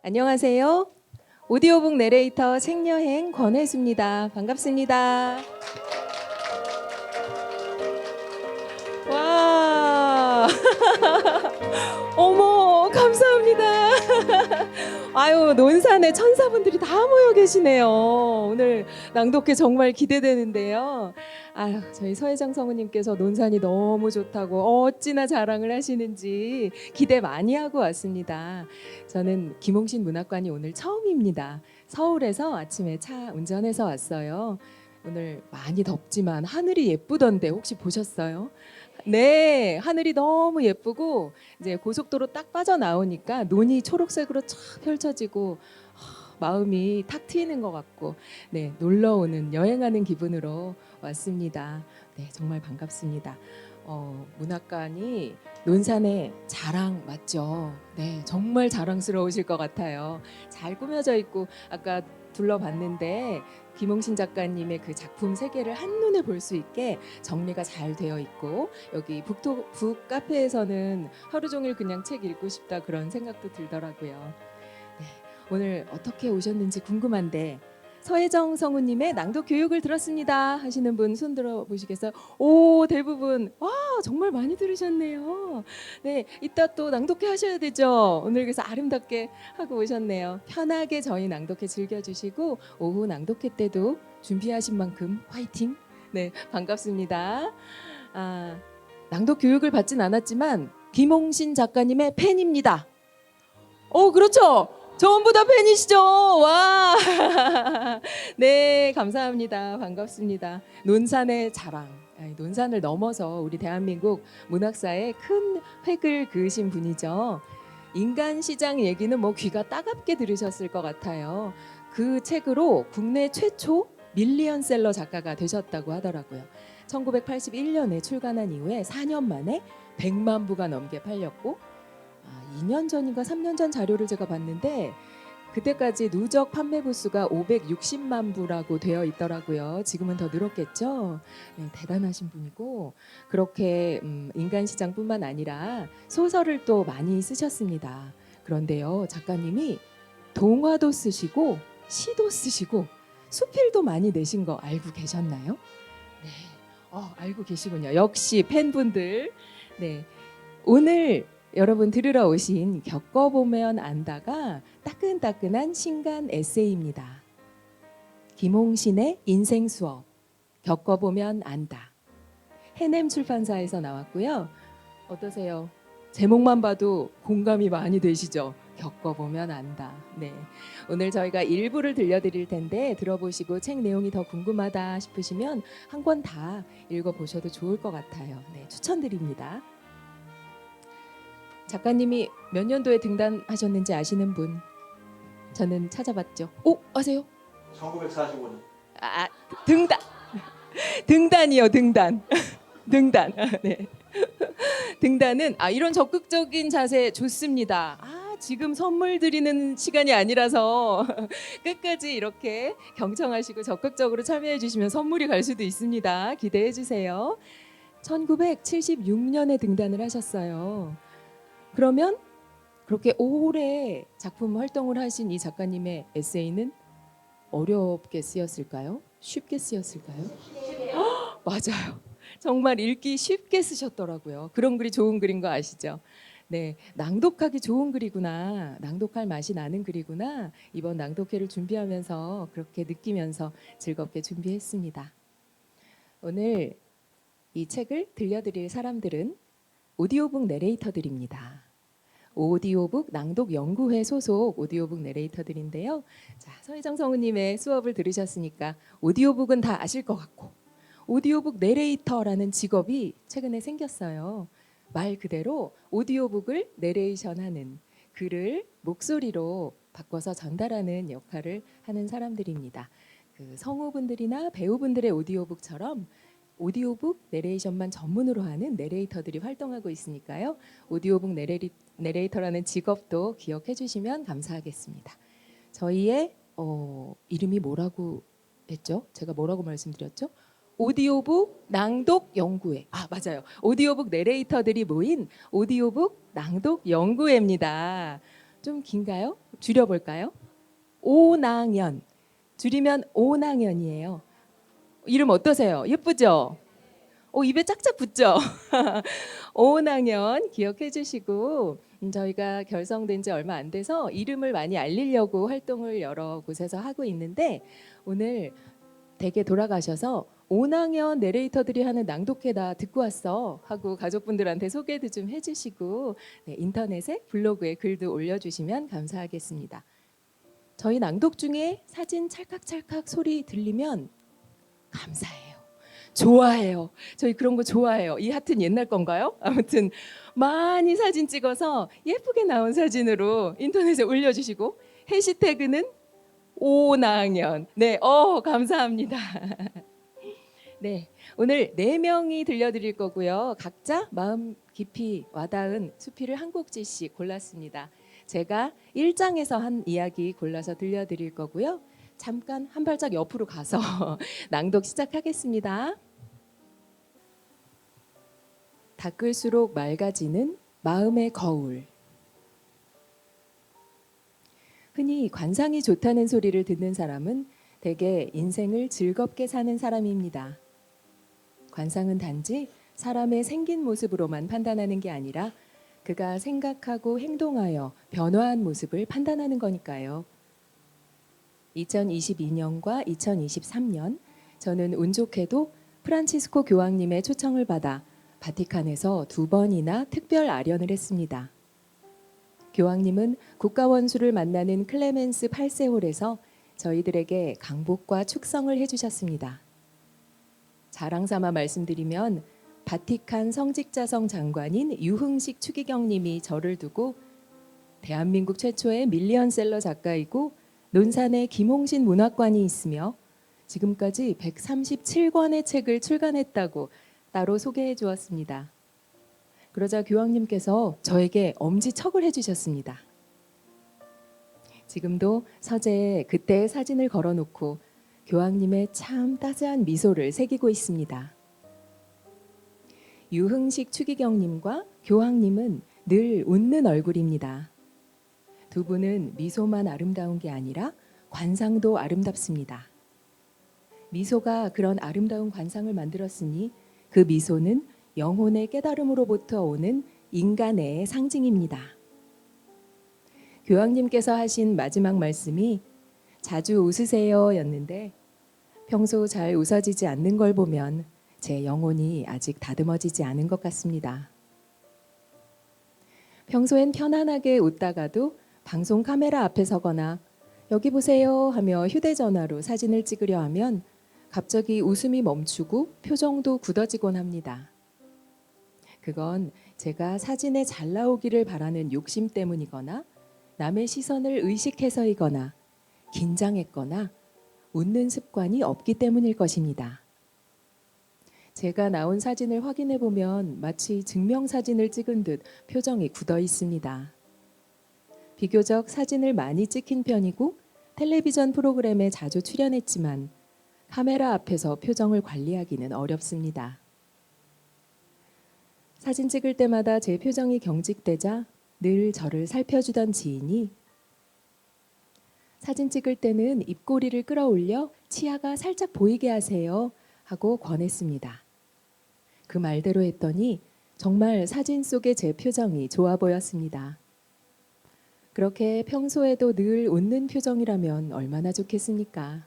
안녕하세요. 오디오북 내레이터 책여행 권혜수입니다. 반갑습니다. 와, 어머, 감사합니다. 아유, 논산에 천사분들이 다 모여 계시네요. 오늘 낭독회 정말 기대되는데요. 아유, 저희 서혜정 성우님께서 논산이 너무 좋다고 어찌나 자랑을 하시는지 기대 많이 하고 왔습니다. 저는 김홍신 문학관이 오늘 처음입니다. 서울에서 아침에 차 운전해서 왔어요. 오늘 많이 덥지만 하늘이 예쁘던데 혹시 보셨어요? 네, 하늘이 너무 예쁘고 이제 고속도로 딱 빠져나오니까 논이 초록색으로 쫙 펼쳐지고 마음이 탁 트이는 것 같고 네, 놀러 오는 여행하는 기분으로 왔습니다. 네, 정말 반갑습니다. 문학관이 논산의 자랑 맞죠? 네, 정말 자랑스러우실 것 같아요. 잘 꾸며져 있고 아까 둘러봤는데 김홍신 작가님의 그 작품 세계를 한눈에 볼 수 있게 정리가 잘 되어 있고 여기 북 카페에서는 하루 종일 그냥 책 읽고 싶다 그런 생각도 들더라고요. 네, 오늘 어떻게 오셨는지 궁금한데 서혜정 성우님의 낭독 교육을 들었습니다 하시는 분 손 들어 보시겠어요? 오, 대부분 와 정말 많이 들으셨네요. 네, 이따 또 낭독회 하셔야 되죠. 오늘 그래서 아름답게 하고 오셨네요. 편하게 저희 낭독회 즐겨주시고 오후 낭독회 때도 준비하신 만큼 화이팅. 네, 반갑습니다. 낭독 교육을 받진 않았지만 김홍신 작가님의 팬입니다. 그렇죠. 전부 다 팬이시죠? 와. 네, 감사합니다. 반갑습니다. 논산의 자랑. 논산을 넘어서 우리 대한민국 문학사에 큰 획을 그으신 분이죠. 인간 시장 얘기는 뭐 귀가 따갑게 들으셨을 것 같아요. 그 책으로 국내 최초 밀리언셀러 작가가 되셨다고 하더라고요. 1981년에 출간한 이후에 4년 만에 100만 부가 넘게 팔렸고 2년 전인가 3년 전 자료를 제가 봤는데 그때까지 누적 판매 부수가 560만 부라고 되어 있더라고요. 지금은 더 늘었겠죠. 네, 대단하신 분이고 그렇게 인간시장뿐만 아니라 소설을 또 많이 쓰셨습니다. 그런데요, 작가님이 동화도 쓰시고 시도 쓰시고 수필도 많이 내신 거 알고 계셨나요? 네, 알고 계시군요. 역시 팬분들. 네, 오늘 여러분 들으러 오신 겪어보면 안다가 따끈따끈한 신간 에세이입니다. 김홍신의 인생 수업 겪어보면 안다. 해냄 출판사에서 나왔고요. 어떠세요? 제목만 봐도 공감이 많이 되시죠? 겪어보면 안다. 네, 오늘 저희가 일부를 들려드릴 텐데 들어보시고 책 내용이 더 궁금하다 싶으시면 한 권 다 읽어보셔도 좋을 것 같아요. 네, 추천드립니다. 작가님이 몇 년도에 등단하셨는지 아시는 분? 저는 찾아봤죠. 아세요? 1945년. 등단. 등단이요, 등단. 등단. 네. 등단은 이런 적극적인 자세 좋습니다. 지금 선물 드리는 시간이 아니라서 끝까지 이렇게 경청하시고 적극적으로 참여해 주시면 선물이 갈 수도 있습니다. 기대해 주세요. 1976년에 등단을 하셨어요. 그러면 그렇게 오래 작품 활동을 하신 이 작가님의 에세이는 어렵게 쓰였을까요? 쉽게 쓰였을까요? 맞아요. 정말 읽기 쉽게 쓰셨더라고요. 그런 글이 좋은 글인 거 아시죠? 네, 낭독하기 좋은 글이구나. 낭독할 맛이 나는 글이구나. 이번 낭독회를 준비하면서 그렇게 느끼면서 즐겁게 준비했습니다. 오늘 이 책을 들려드릴 사람들은 오디오북 내레이터들입니다. 오디오북 낭독 연구회 소속 오디오북 내레이터들인데요. 자, 서혜정 성우님의 수업을 들으셨으니까 오디오북은 다 아실 것 같고 오디오북 내레이터라는 직업이 최근에 생겼어요. 말 그대로 오디오북을 내레이션하는 글을 목소리로 바꿔서 전달하는 역할을 하는 사람들입니다. 그 성우분들이나 배우분들의 오디오북처럼 오디오북 내레이션만 전문으로 하는 내레이터들이 활동하고 있으니까요. 오디오북 내레이터라는 직업도 기억해 주시면 감사하겠습니다. 저희의 이름이 뭐라고 했죠? 제가 뭐라고 말씀드렸죠? 오디오북 낭독 연구회. 맞아요. 오디오북 내레이터들이 모인 오디오북 낭독 연구회입니다. 좀 긴가요? 줄여볼까요? 오낭연. 줄이면 오낭연이에요. 이름 어떠세요? 예쁘죠? 입에 짝짝 붙죠? 오낭연 기억해 주시고 저희가 결성된 지 얼마 안 돼서 이름을 많이 알리려고 활동을 여러 곳에서 하고 있는데 오늘 댁에 돌아가셔서 오낭연 내레이터들이 하는 낭독회다 듣고 왔어 하고 가족분들한테 소개도 좀 해주시고 네, 인터넷에 블로그에 글도 올려주시면 감사하겠습니다. 저희 낭독 중에 사진 찰칵찰칵 소리 들리면 감사해요. 좋아해요. 저희 그런 거 좋아해요. 이 하트는 옛날 건가요? 아무튼 많이 사진 찍어서 예쁘게 나온 사진으로 인터넷에 올려주시고 해시태그는 오낭연. 네, 감사합니다. 네, 오늘 4명이 들려드릴 거고요. 각자 마음 깊이 와닿은 수필을 한 곡지씩 골랐습니다. 제가 1장에서 한 이야기 골라서 들려드릴 거고요. 잠깐 한 발짝 옆으로 가서 낭독 시작하겠습니다. 닦을수록 맑아지는 마음의 거울. 흔히 관상이 좋다는 소리를 듣는 사람은 대개 인생을 즐겁게 사는 사람입니다. 관상은 단지 사람의 생긴 모습으로만 판단하는 게 아니라 그가 생각하고 행동하여 변화한 모습을 판단하는 거니까요. 2022년과 2023년 저는 운 좋게도 프란치스코 교황님의 초청을 받아 바티칸에서 2번이나 특별 아련을 했습니다. 교황님은 국가원수를 만나는 클레멘스 8세홀에서 저희들에게 강복과 축성을 해주셨습니다. 자랑삼아 말씀드리면 바티칸 성직자성 장관인 유흥식 추기경님이 저를 두고 대한민국 최초의 밀리언셀러 작가이고 논산에 김홍신 문학관이 있으며 지금까지 137권의 책을 출간했다고 따로 소개해 주었습니다. 그러자 교황님께서 저에게 엄지척을 해주셨습니다. 지금도 서재에 그때의 사진을 걸어놓고 교황님의 참 따스한 미소를 새기고 있습니다. 유흥식 추기경님과 교황님은 늘 웃는 얼굴입니다. 두 분은 미소만 아름다운 게 아니라 관상도 아름답습니다. 미소가 그런 아름다운 관상을 만들었으니 그 미소는 영혼의 깨달음으로부터 오는 인간의 상징입니다. 교황님께서 하신 마지막 말씀이 자주 웃으세요 였는데 평소 잘 웃어지지 않는 걸 보면 제 영혼이 아직 다듬어지지 않은 것 같습니다. 평소엔 편안하게 웃다가도 방송 카메라 앞에 서거나 여기 보세요 하며 휴대전화로 사진을 찍으려 하면 갑자기 웃음이 멈추고 표정도 굳어지곤 합니다. 그건 제가 사진에 잘 나오기를 바라는 욕심 때문이거나 남의 시선을 의식해서이거나 긴장했거나 웃는 습관이 없기 때문일 것입니다. 제가 나온 사진을 확인해 보면 마치 증명사진을 찍은 듯 표정이 굳어 있습니다. 비교적 사진을 많이 찍힌 편이고 텔레비전 프로그램에 자주 출연했지만 카메라 앞에서 표정을 관리하기는 어렵습니다. 사진 찍을 때마다 제 표정이 경직되자 늘 저를 살펴주던 지인이 사진 찍을 때는 입꼬리를 끌어올려 치아가 살짝 보이게 하세요 하고 권했습니다. 그 말대로 했더니 정말 사진 속의 제 표정이 좋아 보였습니다. 그렇게 평소에도 늘 웃는 표정이라면 얼마나 좋겠습니까?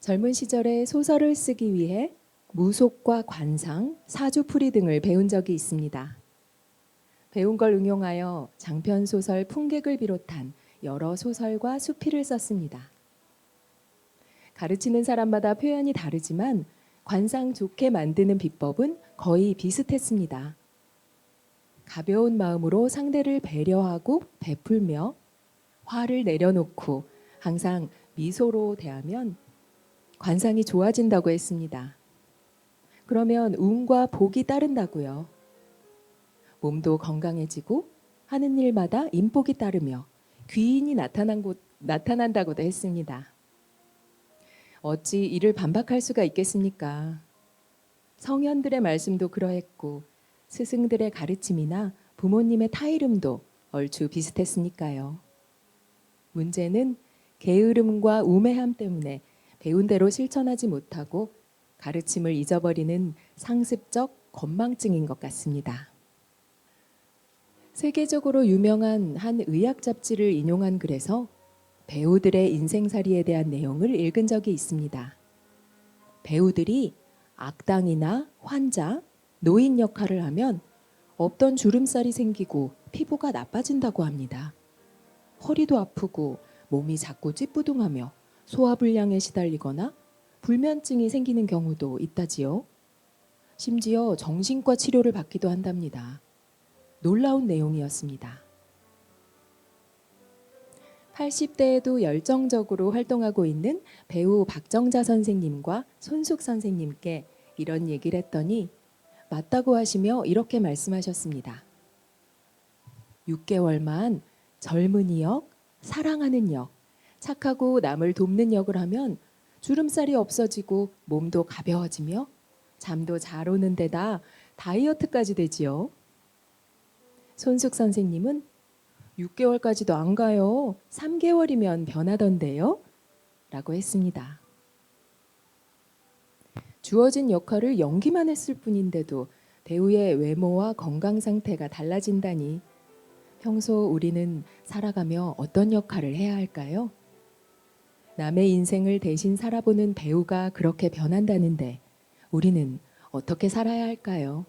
젊은 시절에 소설을 쓰기 위해 무속과 관상, 사주풀이 등을 배운 적이 있습니다. 배운 걸 응용하여 장편 소설 풍객을 비롯한 여러 소설과 수필을 썼습니다. 가르치는 사람마다 표현이 다르지만 관상 좋게 만드는 비법은 거의 비슷했습니다. 가벼운 마음으로 상대를 배려하고 베풀며 화를 내려놓고 항상 미소로 대하면 관상이 좋아진다고 했습니다. 그러면 운과 복이 따른다고요. 몸도 건강해지고 하는 일마다 인복이 따르며 귀인이 나타난다고도 했습니다. 어찌 이를 반박할 수가 있겠습니까? 성현들의 말씀도 그러했고 스승들의 가르침이나 부모님의 타이름도 얼추 비슷했으니까요. 문제는 게으름과 우매함 때문에 배운 대로 실천하지 못하고 가르침을 잊어버리는 상습적 건망증인 것 같습니다. 세계적으로 유명한 한 의학 잡지를 인용한 글에서 배우들의 인생살이에 대한 내용을 읽은 적이 있습니다. 배우들이 악당이나 환자, 노인 역할을 하면 없던 주름살이 생기고 피부가 나빠진다고 합니다. 허리도 아프고 몸이 자꾸 찌뿌둥하며 소화불량에 시달리거나 불면증이 생기는 경우도 있다지요. 심지어 정신과 치료를 받기도 한답니다. 놀라운 내용이었습니다. 80대에도 열정적으로 활동하고 있는 배우 박정자 선생님과 손숙 선생님께 이런 얘기를 했더니 맞다고 하시며 이렇게 말씀하셨습니다. 6개월만 젊은이 역, 사랑하는 역, 착하고 남을 돕는 역을 하면 주름살이 없어지고 몸도 가벼워지며 잠도 잘 오는 데다 다이어트까지 되지요. 손숙 선생님은 6개월까지도 안 가요. 3개월이면 변하던데요. 라고 했습니다. 주어진 역할을 연기만 했을 뿐인데도 배우의 외모와 건강 상태가 달라진다니 평소 우리는 살아가며 어떤 역할을 해야 할까요? 남의 인생을 대신 살아보는 배우가 그렇게 변한다는데 우리는 어떻게 살아야 할까요?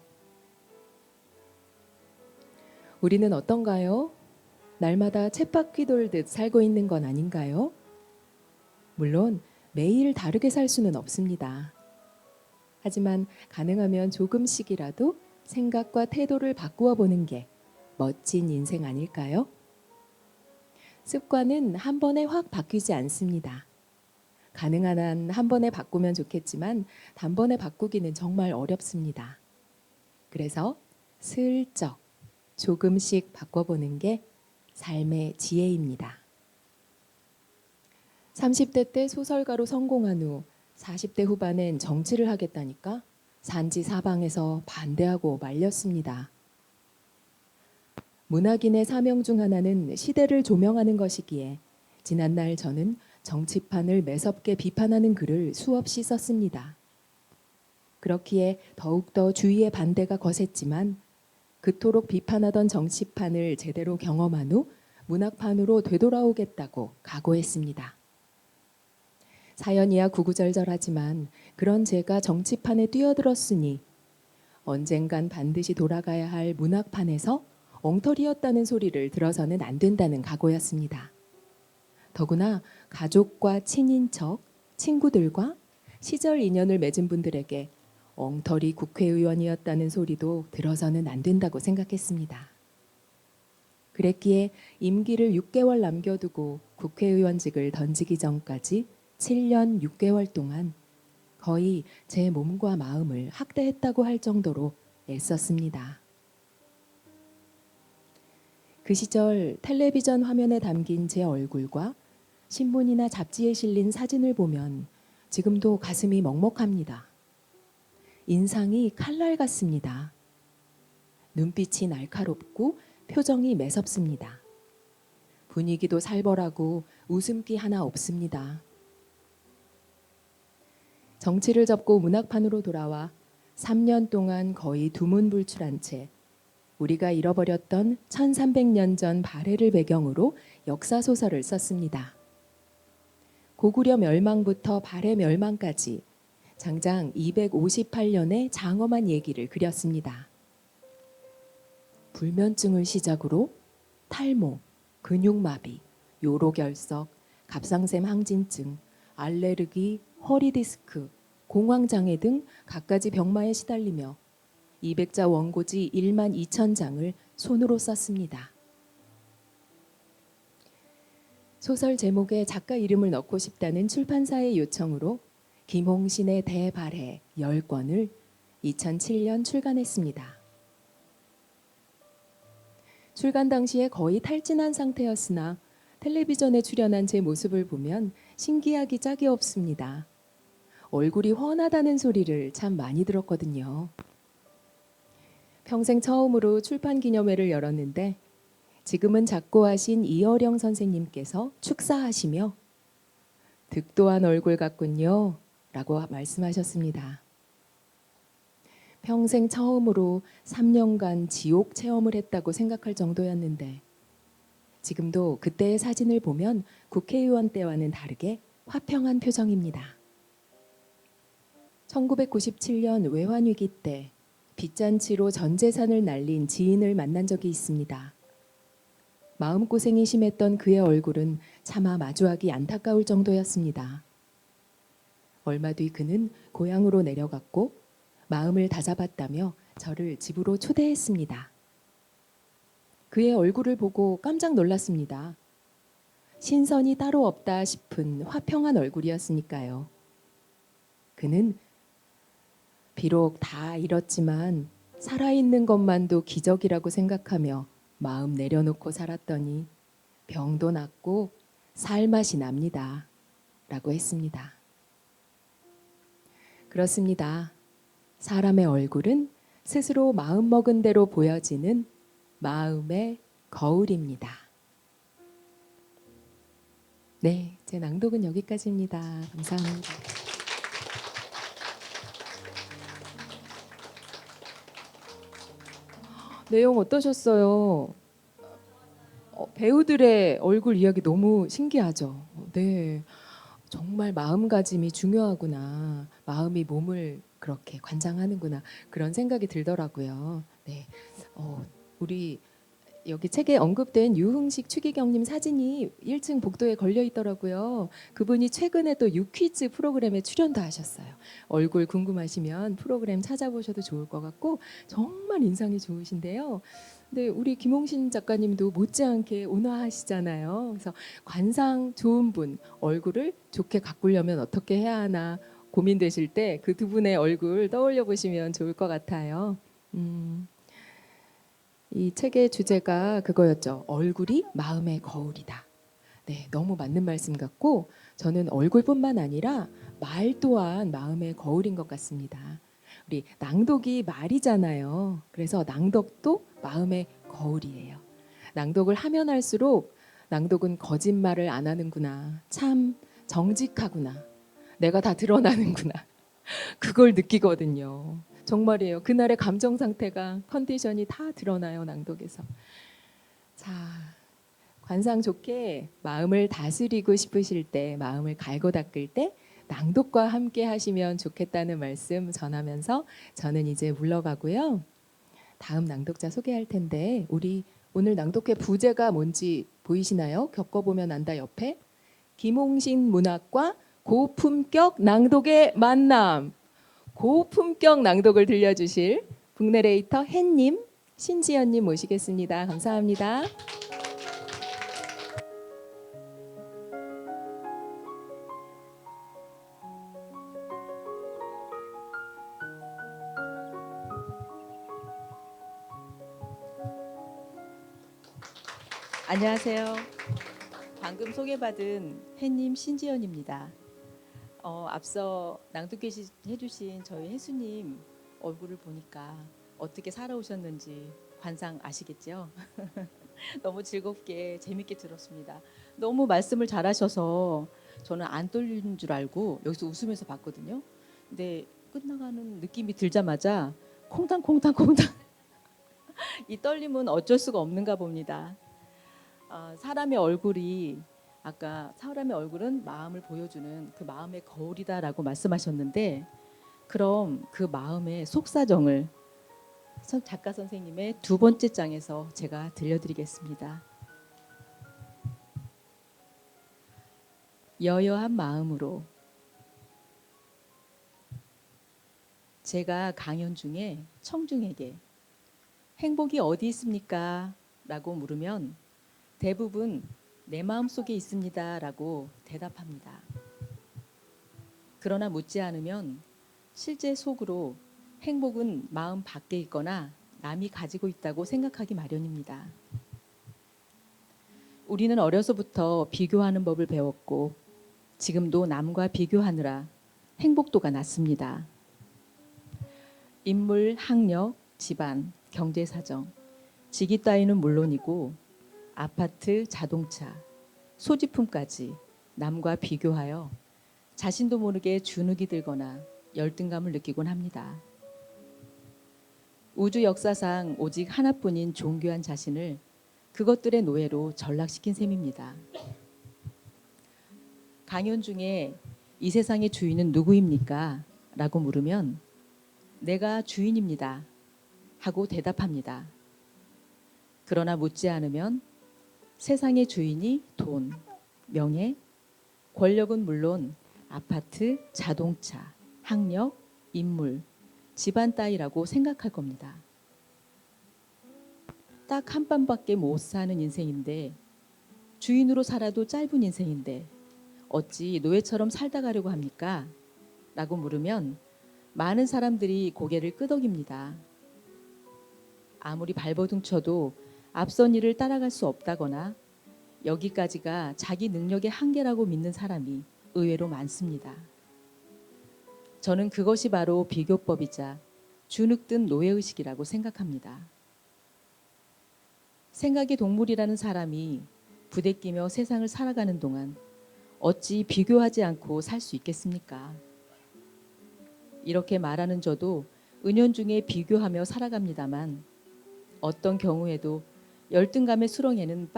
우리는 어떤가요? 날마다 쳇바퀴 돌듯 살고 있는 건 아닌가요? 물론 매일 다르게 살 수는 없습니다. 하지만 가능하면 조금씩이라도 생각과 태도를 바꾸어 보는 게 멋진 인생 아닐까요? 습관은 한 번에 확 바뀌지 않습니다. 가능한 한 한 번에 바꾸면 좋겠지만 단번에 바꾸기는 정말 어렵습니다. 그래서 슬쩍 조금씩 바꿔보는 게 삶의 지혜입니다. 30대 때 소설가로 성공한 후 40대 후반엔 정치를 하겠다니까 산지 사방에서 반대하고 말렸습니다. 문학인의 사명 중 하나는 시대를 조명하는 것이기에 지난날 저는 정치판을 매섭게 비판하는 글을 수없이 썼습니다. 그렇기에 더욱더 주위의 반대가 거셌지만 그토록 비판하던 정치판을 제대로 경험한 후 문학판으로 되돌아오겠다고 각오했습니다. 사연이야 구구절절하지만 그런 제가 정치판에 뛰어들었으니 언젠간 반드시 돌아가야 할 문학판에서 엉터리였다는 소리를 들어서는 안 된다는 각오였습니다. 더구나 가족과 친인척, 친구들과 시절 인연을 맺은 분들에게 엉터리 국회의원이었다는 소리도 들어서는 안 된다고 생각했습니다. 그랬기에 임기를 6개월 남겨두고 국회의원직을 던지기 전까지 7년 6개월 동안 거의 제 몸과 마음을 학대했다고 할 정도로 애썼습니다. 그 시절 텔레비전 화면에 담긴 제 얼굴과 신문이나 잡지에 실린 사진을 보면 지금도 가슴이 먹먹합니다. 인상이 칼날 같습니다. 눈빛이 날카롭고 표정이 매섭습니다. 분위기도 살벌하고 웃음기 하나 없습니다. 정치를 접고 문학판으로 돌아와 3년 동안 거의 두문불출한 채 우리가 잃어버렸던 1300년 전 발해를 배경으로 역사소설을 썼습니다. 고구려 멸망부터 발해 멸망까지 장장 258년의 장엄한 얘기를 그렸습니다. 불면증을 시작으로 탈모, 근육마비, 요로결석, 갑상샘 항진증, 알레르기, 허리디스크, 공황장애 등 갖가지 병마에 시달리며 200자 원고지 1만 2천 장을 손으로 썼습니다. 소설 제목에 작가 이름을 넣고 싶다는 출판사의 요청으로 김홍신의 대발해 10권을 2007년 출간했습니다. 출간 당시에 거의 탈진한 상태였으나 텔레비전에 출연한 제 모습을 보면 신기하기 짝이 없습니다. 얼굴이 훤하다는 소리를 참 많이 들었거든요. 평생 처음으로 출판 기념회를 열었는데 지금은 작고하신 이어령 선생님께서 축사하시며 득도한 얼굴 같군요 라고 말씀하셨습니다. 평생 처음으로 3년간 지옥 체험을 했다고 생각할 정도였는데 지금도 그때의 사진을 보면 국회의원 때와는 다르게 화평한 표정입니다. 1997년 외환위기 때 빚잔치로 전 재산을 날린 지인을 만난 적이 있습니다. 마음고생이 심했던 그의 얼굴은 차마 마주하기 안타까울 정도였습니다. 얼마 뒤 그는 고향으로 내려갔고 마음을 다잡았다며 저를 집으로 초대했습니다. 그의 얼굴을 보고 깜짝 놀랐습니다. 신선이 따로 없다 싶은 화평한 얼굴이었으니까요. 그는 비록 다 잃었지만 살아있는 것만도 기적이라고 생각하며 마음 내려놓고 살았더니 병도 낫고 살맛이 납니다. 라고 했습니다. 그렇습니다. 사람의 얼굴은 스스로 마음먹은 대로 보여지는 마음의 거울입니다. 네, 제 낭독은 여기까지입니다. 감사합니다. 내용 어떠셨어요? 배우들의 얼굴 이야기 너무 신기하죠? 네, 정말 마음가짐이 중요하구나. 마음이 몸을 그렇게 관장하는구나. 그런 생각이 들더라고요. 네, 우리 여기 책에 언급된 유흥식 추기경님 사진이 1층 복도에 걸려 있더라고요. 그분이 최근에 또 유퀴즈 프로그램에 출연도 하셨어요. 얼굴 궁금하시면 프로그램 찾아보셔도 좋을 것 같고 정말 인상이 좋으신데요. 근데 우리 김홍신 작가님도 못지않게 온화하시잖아요. 그래서 관상 좋은 분 얼굴을 좋게 가꾸려면 어떻게 해야 하나 고민되실 때 그 두 분의 얼굴 떠올려 보시면 좋을 것 같아요. 이 책의 주제가 그거였죠. 얼굴이 마음의 거울이다. 네, 너무 맞는 말씀 같고 저는 얼굴뿐만 아니라 말 또한 마음의 거울인 것 같습니다. 우리 낭독이 말이잖아요. 그래서 낭독도 마음의 거울이에요. 낭독을 하면 할수록 낭독은 거짓말을 안 하는구나. 참 정직하구나. 내가 다 드러나는구나. 그걸 느끼거든요. 정말이에요. 그날의 감정 상태가 컨디션이 다 드러나요. 낭독에서. 자, 관상 좋게 마음을 다스리고 싶으실 때, 마음을 갈고 닦을 때 낭독과 함께 하시면 좋겠다는 말씀 전하면서 저는 이제 물러가고요. 다음 낭독자 소개할 텐데 우리 오늘 낭독회 부제가 뭔지 보이시나요? 겪어보면 안다 옆에 김홍신 문학과 고품격 낭독의 만남. 고품격 낭독을 들려주실 북내레이터 햇님, 신지연님 모시겠습니다. 감사합니다. 안녕하세요. 방금 소개받은 햇님 신지연입니다. 앞서 낭독해 주신 저희 혜수님 얼굴을 보니까 어떻게 살아오셨는지 관상 아시겠죠? 너무 즐겁게 재밌게 들었습니다. 너무 말씀을 잘하셔서 저는 안 떨리는 줄 알고 여기서 웃으면서 봤거든요. 근데 끝나가는 느낌이 들자마자 콩당콩당콩당 이 떨림은 어쩔 수가 없는가 봅니다. 사람의 얼굴이 아까 사람의 얼굴은 마음을 보여주는 그 마음의 거울이다라고 말씀하셨는데 그럼 그 마음의 속사정을 작가 선생님의 두 번째 장에서 제가 들려드리겠습니다. 여여한 마음으로 제가 강연 중에 청중에게 행복이 어디 있습니까? 라고 물으면 대부분 내 마음속에 있습니다 라고 대답합니다. 그러나 묻지 않으면 실제 속으로 행복은 마음 밖에 있거나 남이 가지고 있다고 생각하기 마련입니다. 우리는 어려서부터 비교하는 법을 배웠고 지금도 남과 비교하느라 행복도가 낮습니다. 인물, 학력, 집안, 경제사정, 직위 따위는 물론이고 아파트, 자동차, 소지품까지 남과 비교하여 자신도 모르게 주눅이 들거나 열등감을 느끼곤 합니다. 우주 역사상 오직 하나뿐인 존귀한 자신을 그것들의 노예로 전락시킨 셈입니다. 강연 중에 이 세상의 주인은 누구입니까? 라고 물으면 내가 주인입니다. 하고 대답합니다. 그러나 묻지 않으면 세상의 주인이 돈, 명예, 권력은 물론 아파트, 자동차, 학력, 인물, 집안 따위라고 생각할 겁니다. 딱 한 밤밖에 못 사는 인생인데 주인으로 살아도 짧은 인생인데 어찌 노예처럼 살다 가려고 합니까? 라고 물으면 많은 사람들이 고개를 끄덕입니다. 아무리 발버둥 쳐도 앞선 일을 따라갈 수 없다거나 여기까지가 자기 능력의 한계라고 믿는 사람이 의외로 많습니다. 저는 그것이 바로 비교법이자 주눅든 노예의식이라고 생각합니다. 생각의 동물이라는 사람이 부대끼며 세상을 살아가는 동안 어찌 비교하지 않고 살 수 있겠습니까? 이렇게 말하는 저도 은연중에 비교하며 살아갑니다만 어떤 경우에도 열등감의 수렁에는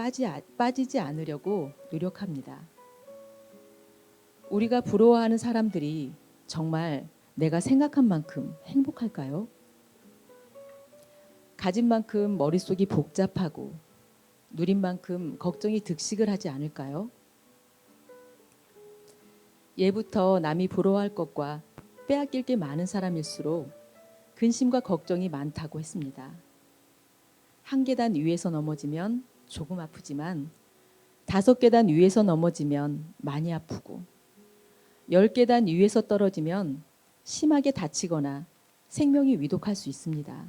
빠지지 않으려고 노력합니다. 우리가 부러워하는 사람들이 정말 내가 생각한 만큼 행복할까요? 가진 만큼 머릿속이 복잡하고 누린 만큼 걱정이 득식을 하지 않을까요? 예부터 남이 부러워할 것과 빼앗길 게 많은 사람일수록 근심과 걱정이 많다고 했습니다. 한 계단 위에서 넘어지면 조금 아프지만 5계단 위에서 넘어지면 많이 아프고 10계단 위에서 떨어지면 심하게 다치거나 생명이 위독할 수 있습니다.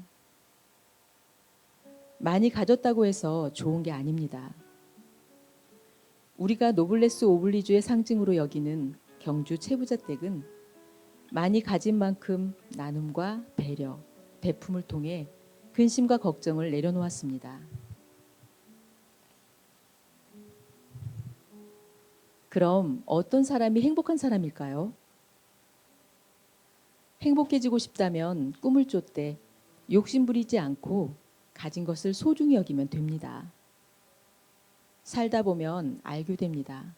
많이 가졌다고 해서 좋은 게 아닙니다. 우리가 노블레스 오블리주의 상징으로 여기는 경주 채부자댁은 많이 가진 만큼 나눔과 배려, 베품을 통해 근심과 걱정을 내려놓았습니다. 그럼 어떤 사람이 행복한 사람일까요? 행복해지고 싶다면 꿈을 쫓되 욕심부리지 않고 가진 것을 소중히 여기면 됩니다. 살다 보면 알게 됩니다.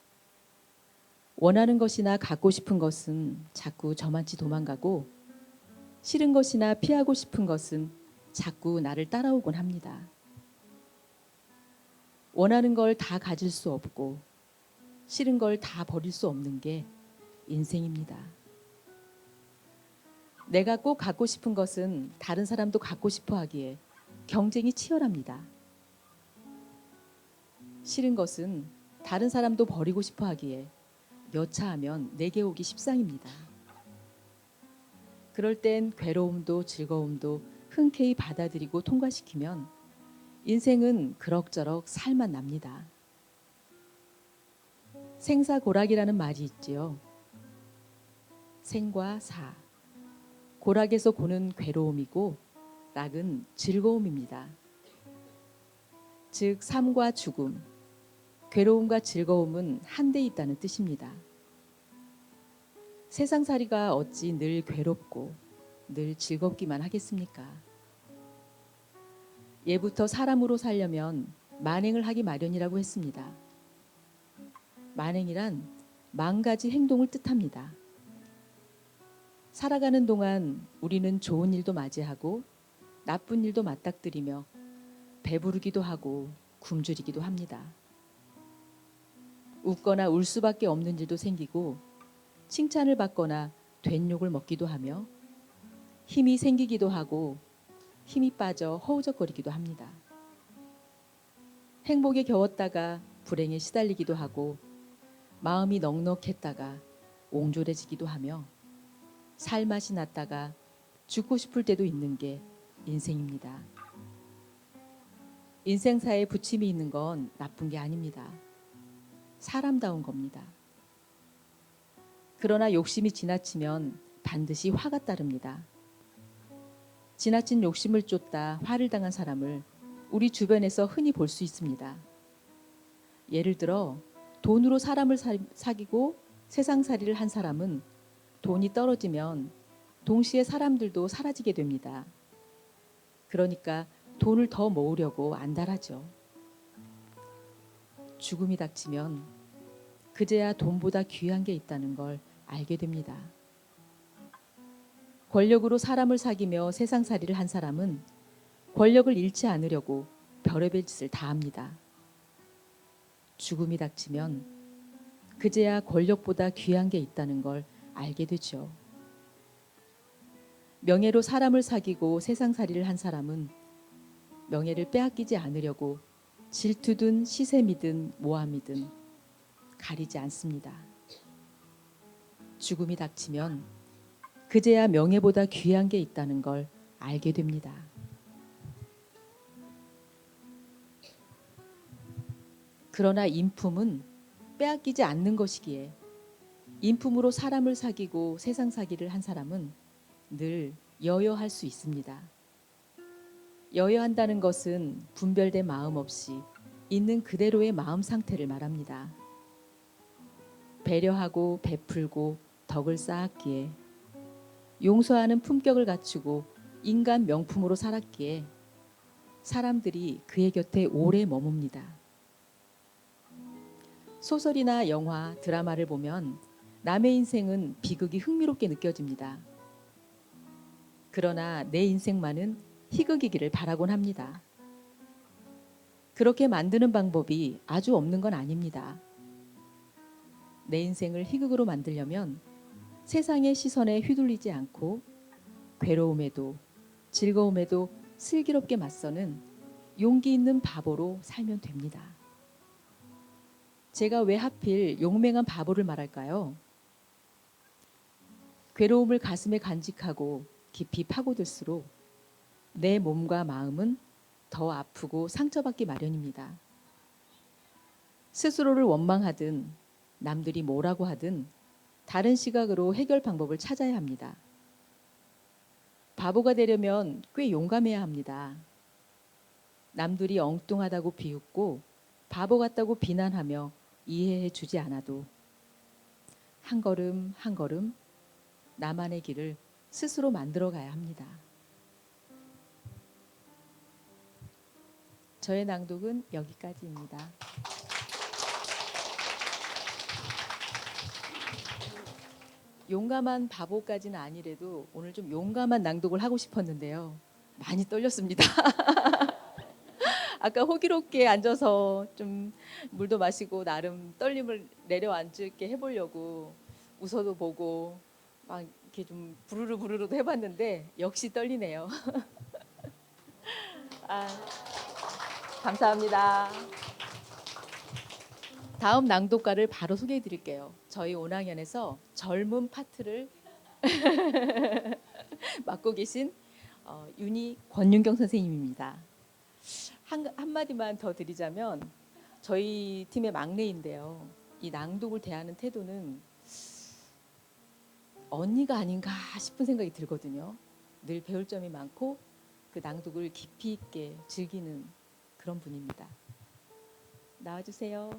원하는 것이나 갖고 싶은 것은 자꾸 저만치 도망가고 싫은 것이나 피하고 싶은 것은 자꾸 나를 따라오곤 합니다. 원하는 걸 다 가질 수 없고 싫은 걸 다 버릴 수 없는 게 인생입니다. 내가 꼭 갖고 싶은 것은 다른 사람도 갖고 싶어 하기에 경쟁이 치열합니다. 싫은 것은 다른 사람도 버리고 싶어 하기에 여차하면 내게 오기 십상입니다. 그럴 땐 괴로움도 즐거움도 흔쾌히 받아들이고 통과시키면 인생은 그럭저럭 살만 납니다. 생사고락이라는 말이 있지요. 생과 사, 고락에서 고는 괴로움이고 락은 즐거움입니다. 즉 삶과 죽음, 괴로움과 즐거움은 한데 있다는 뜻입니다. 세상살이가 어찌 늘 괴롭고 늘 즐겁기만 하겠습니까? 예부터 사람으로 살려면 만행을 하기 마련이라고 했습니다. 만행이란 만가지 행동을 뜻합니다. 살아가는 동안 우리는 좋은 일도 맞이하고 나쁜 일도 맞닥뜨리며 배부르기도 하고 굶주리기도 합니다. 웃거나 울 수밖에 없는 일도 생기고 칭찬을 받거나 된 욕을 먹기도 하며 힘이 생기기도 하고 힘이 빠져 허우적거리기도 합니다. 행복에 겨웠다가 불행에 시달리기도 하고 마음이 넉넉했다가 옹졸해지기도 하며 살맛이 났다가 죽고 싶을 때도 있는 게 인생입니다. 인생사에 부침이 있는 건 나쁜 게 아닙니다. 사람다운 겁니다. 그러나 욕심이 지나치면 반드시 화가 따릅니다. 지나친 욕심을 쫓다 화를 당한 사람을 우리 주변에서 흔히 볼 수 있습니다. 예를 들어 돈으로 사람을 사귀고 세상살이를 한 사람은 돈이 떨어지면 동시에 사람들도 사라지게 됩니다. 그러니까 돈을 더 모으려고 안달하죠. 죽음이 닥치면 그제야 돈보다 귀한 게 있다는 걸 알게 됩니다. 권력으로 사람을 사귀며 세상살이를 한 사람은 권력을 잃지 않으려고 별의별 짓을 다 합니다. 죽음이 닥치면 그제야 권력보다 귀한 게 있다는 걸 알게 되죠. 명예로 사람을 사귀고 세상살이를 한 사람은 명예를 빼앗기지 않으려고 질투든 시샘이든 모함이든 가리지 않습니다. 죽음이 닥치면 그제야 명예보다 귀한 게 있다는 걸 알게 됩니다. 그러나 인품은 빼앗기지 않는 것이기에 인품으로 사람을 사귀고 세상 사기를 한 사람은 늘 여여할 수 있습니다. 여여한다는 것은 분별된 마음 없이 있는 그대로의 마음 상태를 말합니다. 배려하고 베풀고 덕을 쌓았기에 용서하는 품격을 갖추고 인간 명품으로 살았기에 사람들이 그의 곁에 오래 머뭅니다. 소설이나 영화, 드라마를 보면 남의 인생은 비극이 흥미롭게 느껴집니다. 그러나 내 인생만은 희극이기를 바라곤 합니다. 그렇게 만드는 방법이 아주 없는 건 아닙니다. 내 인생을 희극으로 만들려면 세상의 시선에 휘둘리지 않고 괴로움에도 즐거움에도 슬기롭게 맞서는 용기 있는 바보로 살면 됩니다. 제가 왜 하필 용맹한 바보를 말할까요? 괴로움을 가슴에 간직하고 깊이 파고들수록 내 몸과 마음은 더 아프고 상처받기 마련입니다. 스스로를 원망하든 남들이 뭐라고 하든 다른 시각으로 해결 방법을 찾아야 합니다. 바보가 되려면 꽤 용감해야 합니다. 남들이 엉뚱하다고 비웃고 바보 같다고 비난하며 이해해 주지 않아도 한 걸음 한 걸음 나만의 길을 스스로 만들어 가야 합니다. 저의 낭독은 여기까지입니다. 용감한 바보까지는 아니래도 오늘 좀 용감한 낭독을 하고 싶었는데요. 많이 떨렸습니다. 아까 호기롭게 앉아서 좀 물도 마시고 나름 떨림을 내려앉게 해보려고 웃어도 보고 막 이렇게 좀 부르르 부르르도 해봤는데 역시 떨리네요. 아, 감사합니다. 다음 낭독가를 바로 소개해 드릴게요. 저희 5학년에서 젊은 파트를 맡고 계신 윤희 권윤경 선생님입니다. 한마디만 더 드리자면 저희 팀의 막내인데요. 이 낭독을 대하는 태도는 언니가 아닌가 싶은 생각이 들거든요. 늘 배울 점이 많고 그 낭독을 깊이 있게 즐기는 그런 분입니다. 나와주세요.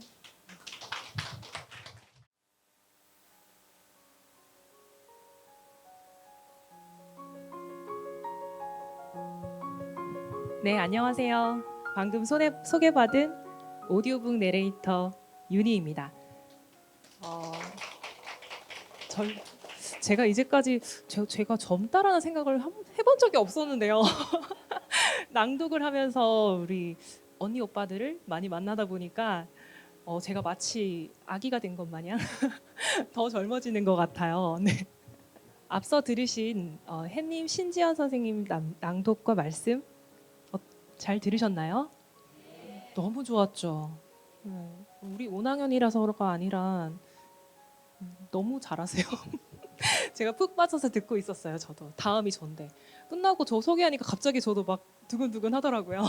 네, 안녕하세요. 방금 소개받은 오디오북 내레이터 윤희입니다. 제가 이제까지 제가 젊다라는 생각을 해본 적이 없었는데요. 낭독을 하면서 우리 언니 오빠들을 많이 만나다 보니까 제가 마치 아기가 된 것 마냥 더 젊어지는 것 같아요. 네. 앞서 들으신 햇님 신지연 선생님 낭독과 말씀 잘 들으셨나요? 너무 좋았죠. 우리 5학년이라서가 아니라 너무 잘하세요. 제가 푹 빠져서 듣고 있었어요. 저도 다음이 전데 끝나고 저 소개하니까 갑자기 저도 막 두근두근 하더라고요.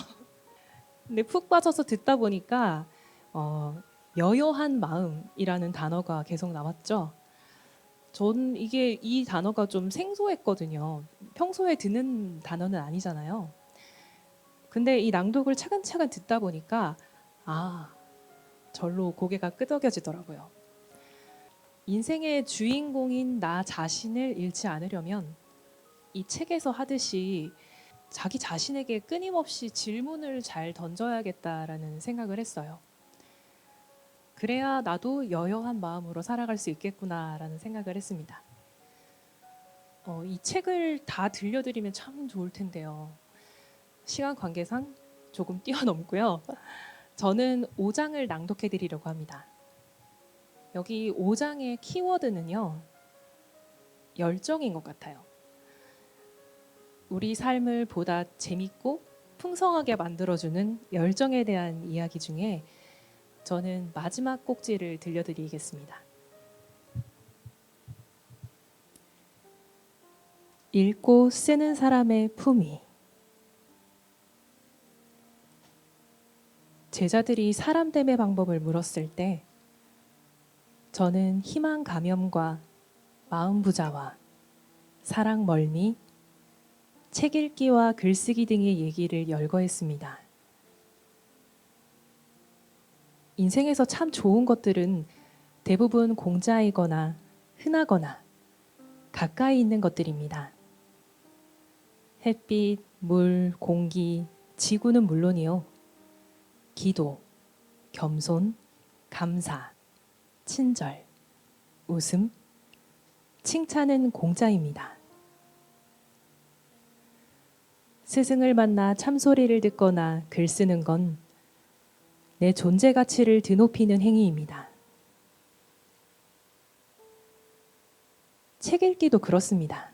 근데 푹 빠져서 듣다 보니까 여여한 마음이라는 단어가 계속 나왔죠. 전 이 단어가 좀 생소했거든요. 평소에 듣는 단어는 아니잖아요. 근데 이 낭독을 차근차근 듣다 보니까 절로 고개가 끄덕여지더라고요. 인생의 주인공인 나 자신을 잃지 않으려면 이 책에서 하듯이 자기 자신에게 끊임없이 질문을 잘 던져야겠다라는 생각을 했어요. 그래야 나도 여여한 마음으로 살아갈 수 있겠구나라는 생각을 했습니다. 이 책을 다 들려드리면 참 좋을 텐데요. 시간 관계상 조금 뛰어넘고요. 저는 5장을 낭독해 드리려고 합니다. 여기 5장의 키워드는요, 열정인 것 같아요. 우리 삶을 보다 재밌고 풍성하게 만들어주는 열정에 대한 이야기 중에 저는 마지막 꼭지를 들려드리겠습니다. 읽고 쓰는 사람의 품위. 제자들이 사람됨의 방법을 물었을 때 저는 희망 감염과 마음 부자와 사랑 멀미, 책 읽기와 글쓰기 등의 얘기를 열거했습니다. 인생에서 참 좋은 것들은 대부분 공짜이거나 흔하거나 가까이 있는 것들입니다. 햇빛, 물, 공기, 지구는 물론이요. 기도, 겸손, 감사, 친절, 웃음, 칭찬은 공짜입니다. 스승을 만나 참소리를 듣거나 글 쓰는 건 내 존재 가치를 드높이는 행위입니다. 책 읽기도 그렇습니다.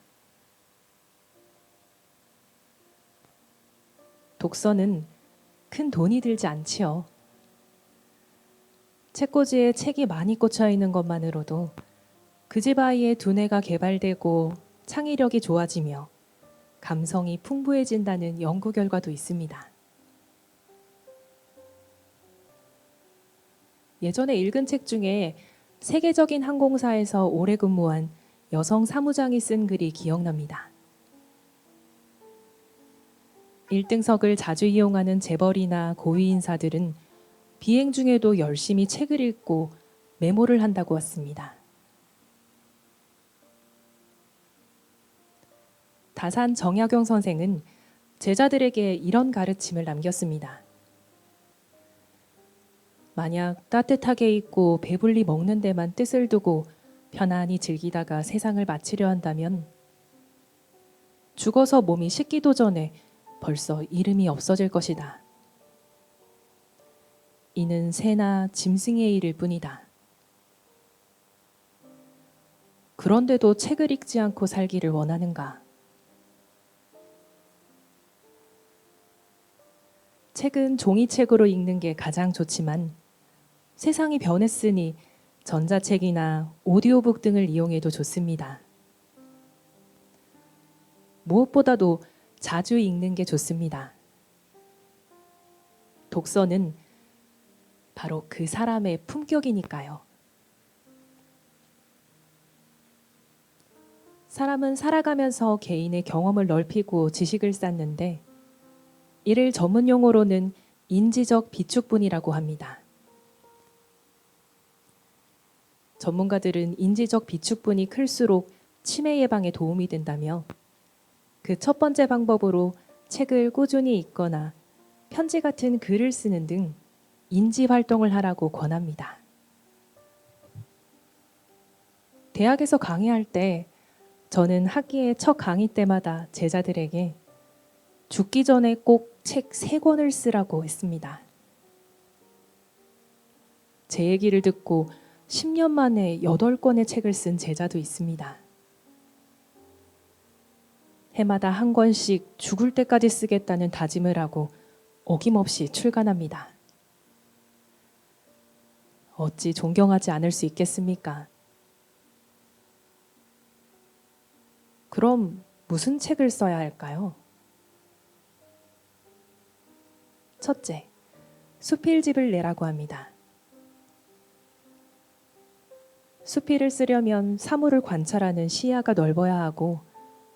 독서는 큰 돈이 들지 않지요. 책꽂이에 책이 많이 꽂혀 있는 것만으로도 그 집 아이의 두뇌가 개발되고 창의력이 좋아지며 감성이 풍부해진다는 연구 결과도 있습니다. 예전에 읽은 책 중에 세계적인 항공사에서 오래 근무한 여성 사무장이 쓴 글이 기억납니다. 1등석을 자주 이용하는 재벌이나 고위 인사들은 비행 중에도 열심히 책을 읽고 메모를 한다고 했습니다. 다산 정약용 선생은 제자들에게 이런 가르침을 남겼습니다. 만약 따뜻하게 입고 배불리 먹는 데만 뜻을 두고 편안히 즐기다가 세상을 마치려 한다면 죽어서 몸이 식기도 전에 벌써 이름이 없어질 것이다. 이는 새나 짐승의 일일 뿐이다. 그런데도 책을 읽지 않고 살기를 원하는가? 책은 종이책으로 읽는 게 가장 좋지만 세상이 변했으니 전자책이나 오디오북 등을 이용해도 좋습니다. 무엇보다도 자주 읽는 게 좋습니다. 독서는 바로 그 사람의 품격이니까요. 사람은 살아가면서 개인의 경험을 넓히고 지식을 쌓는데 이를 전문 용어로는 인지적 비축분이라고 합니다. 전문가들은 인지적 비축분이 클수록 치매 예방에 도움이 된다며 그 첫 번째 방법으로 책을 꾸준히 읽거나 편지 같은 글을 쓰는 등 인지 활동을 하라고 권합니다. 대학에서 강의할 때 저는 학기의 첫 강의 때마다 제자들에게 죽기 전에 꼭 책 3권을 쓰라고 했습니다. 제 얘기를 듣고 10년 만에 8권의 책을 쓴 제자도 있습니다. 해마다 한 권씩 죽을 때까지 쓰겠다는 다짐을 하고 어김없이 출간합니다. 어찌 존경하지 않을 수 있겠습니까? 그럼 무슨 책을 써야 할까요? 첫째, 수필집을 내라고 합니다. 수필을 쓰려면 사물을 관찰하는 시야가 넓어야 하고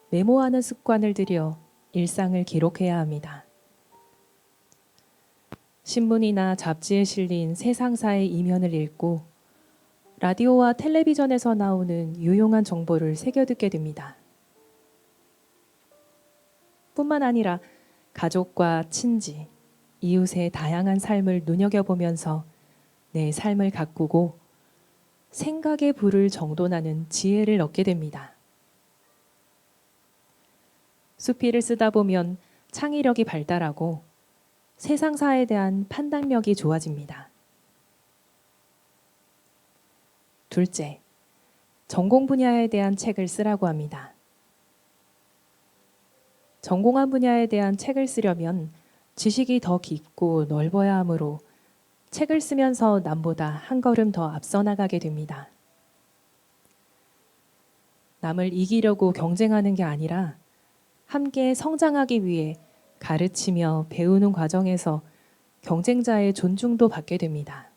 메모하는 습관을 들여 일상을 기록해야 합니다. 신문이나 잡지에 실린 세상사의 이면을 읽고 라디오와 텔레비전에서 나오는 유용한 정보를 새겨듣게 됩니다. 뿐만 아니라 가족과 친지, 이웃의 다양한 삶을 눈여겨보면서 내 삶을 가꾸고 생각의 불을 정돈하는 지혜를 얻게 됩니다. 수필을 쓰다 보면 창의력이 발달하고 세상사에 대한 판단력이 좋아집니다. 둘째, 전공 분야에 대한 책을 쓰라고 합니다. 전공한 분야에 대한 책을 쓰려면 지식이 더 깊고 넓어야 하므로 책을 쓰면서 남보다 한 걸음 더 앞서 나가게 됩니다. 남을 이기려고 경쟁하는 게 아니라 함께 성장하기 위해 가르치며 배우는 과정에서 경쟁자의 존중도 받게 됩니다.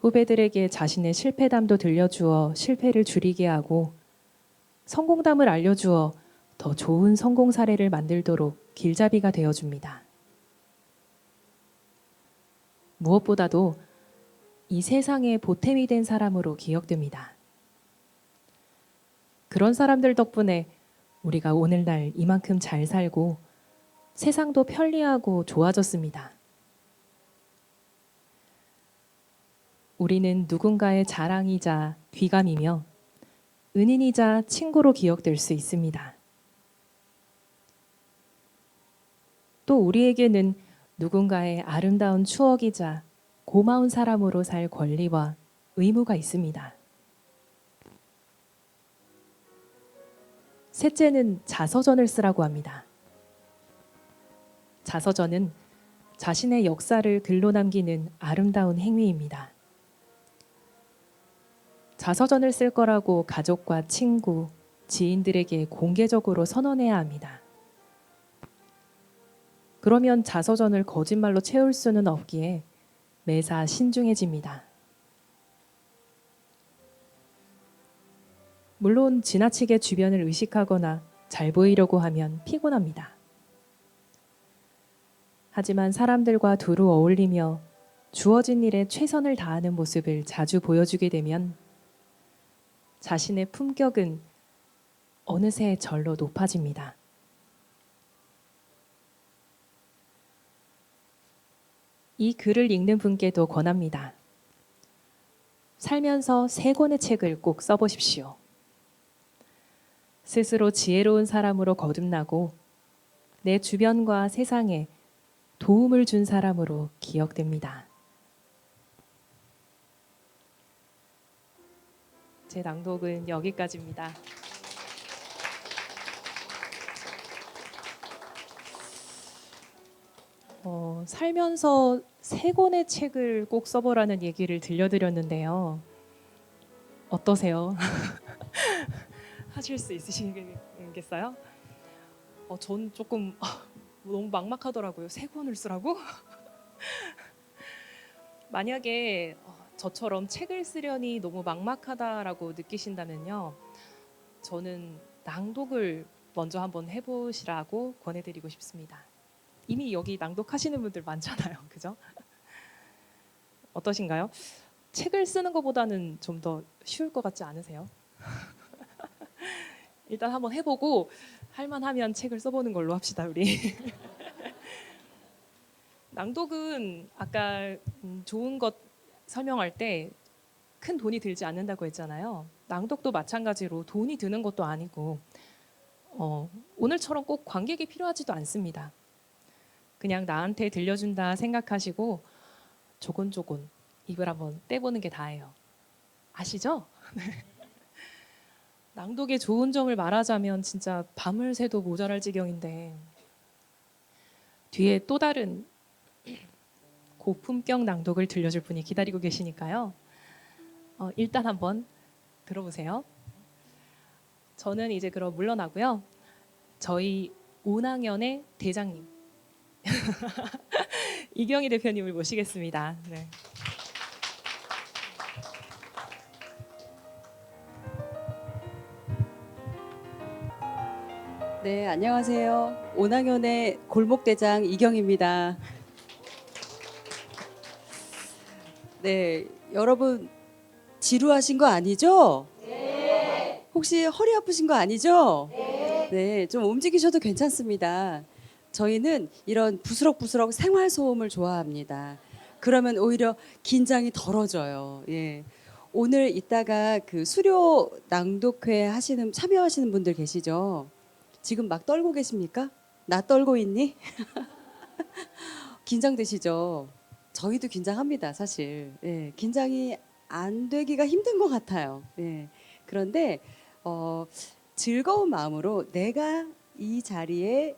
후배들에게 자신의 실패담도 들려주어 실패를 줄이게 하고 성공담을 알려주어 더 좋은 성공 사례를 만들도록 길잡이가 되어줍니다. 무엇보다도 이 세상에 보탬이 된 사람으로 기억됩니다. 그런 사람들 덕분에 우리가 오늘날 이만큼 잘 살고 세상도 편리하고 좋아졌습니다. 우리는 누군가의 자랑이자 귀감이며 은인이자 친구로 기억될 수 있습니다. 또 우리에게는 누군가의 아름다운 추억이자 고마운 사람으로 살 권리와 의무가 있습니다. 셋째는 자서전을 쓰라고 합니다. 자서전은 자신의 역사를 글로 남기는 아름다운 행위입니다. 자서전을 쓸 거라고 가족과 친구, 지인들에게 공개적으로 선언해야 합니다. 그러면 자서전을 거짓말로 채울 수는 없기에 매사 신중해집니다. 물론 지나치게 주변을 의식하거나 잘 보이려고 하면 피곤합니다. 하지만 사람들과 두루 어울리며 주어진 일에 최선을 다하는 모습을 자주 보여주게 되면 자신의 품격은 어느새 절로 높아집니다. 이 글을 읽는 분께도 권합니다. 살면서 3권의 책을 꼭 써보십시오. 스스로 지혜로운 사람으로 거듭나고 내 주변과 세상에 도움을 준 사람으로 기억됩니다. 제 낭독은 여기까지입니다. 살면서 3권의 책을 꼭 써보라는 얘기를 들려드렸는데요. 어떠세요? 하실 수 있으시겠어요? 전 조금 너무 막막하더라고요. 3권을 쓰라고? 만약에 저처럼 책을 쓰려니 너무 막막하다라고 느끼신다면요. 저는 낭독을 먼저 한번 해보시라고 권해드리고 싶습니다. 이미 여기 낭독하시는 분들 많잖아요. 그죠? 어떠신가요? 책을 쓰는 것보다는 좀 더 쉬울 것 같지 않으세요? 일단 한번 해보고 할만하면 책을 써보는 걸로 합시다, 우리. 낭독은 아까 좋은 것 설명할 때 큰 돈이 들지 않는다고 했잖아요. 낭독도 마찬가지로 돈이 드는 것도 아니고 오늘처럼 꼭 관객이 필요하지도 않습니다. 그냥 나한테 들려준다 생각하시고 조곤조곤 입을 한번 떼보는 게 다예요. 아시죠? 낭독의 좋은 점을 말하자면 진짜 밤을 새도 모자랄 지경인데 뒤에 또 다른 고품격 낭독을 들려줄 분이 기다리고 계시니까요. 일단 한번 들어보세요. 저는 이제 그럼 물러나고요. 저희 5학년의 대장님 이경희 대표님을 모시겠습니다. 네. 네, 안녕하세요. 오낭연의 골목대장 이경입니다. 네, 여러분 지루하신 거 아니죠? 네. 혹시 허리 아프신 거 아니죠? 네, 좀 움직이셔도 괜찮습니다. 저희는 이런 부스럭부스럭 생활소음을 좋아합니다. 그러면 오히려 긴장이 덜어져요. 예. 오늘 이따가 그 수료 낭독회 참여하시는 분들 계시죠? 지금 막 떨고 계십니까? 나 떨고 있니? 긴장되시죠? 저희도 긴장합니다, 사실. 예, 긴장이 안 되기가 힘든 것 같아요. 예. 그런데 어, 즐거운 마음으로 내가 이 자리에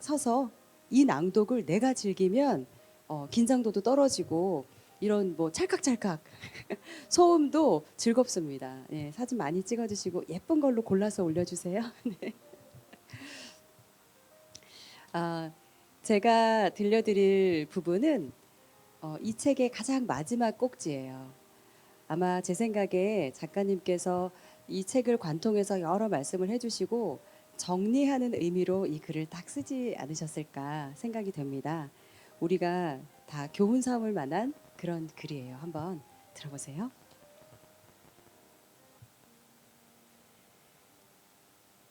서서 이 낭독을 내가 즐기면 긴장도도 떨어지고 이런 뭐 찰칵찰칵 소음도 즐겁습니다. 예, 사진 많이 찍어주시고 예쁜 걸로 골라서 올려주세요. 네. 아, 제가 들려드릴 부분은 이 책의 가장 마지막 꼭지예요. 아마 제 생각에 작가님께서 이 책을 관통해서 여러 말씀을 해주시고 정리하는 의미로 이 글을 딱 쓰지 않으셨을까 생각이 됩니다. 우리가 다 교훈 삼을 만한 그런 글이에요. 한번 들어보세요.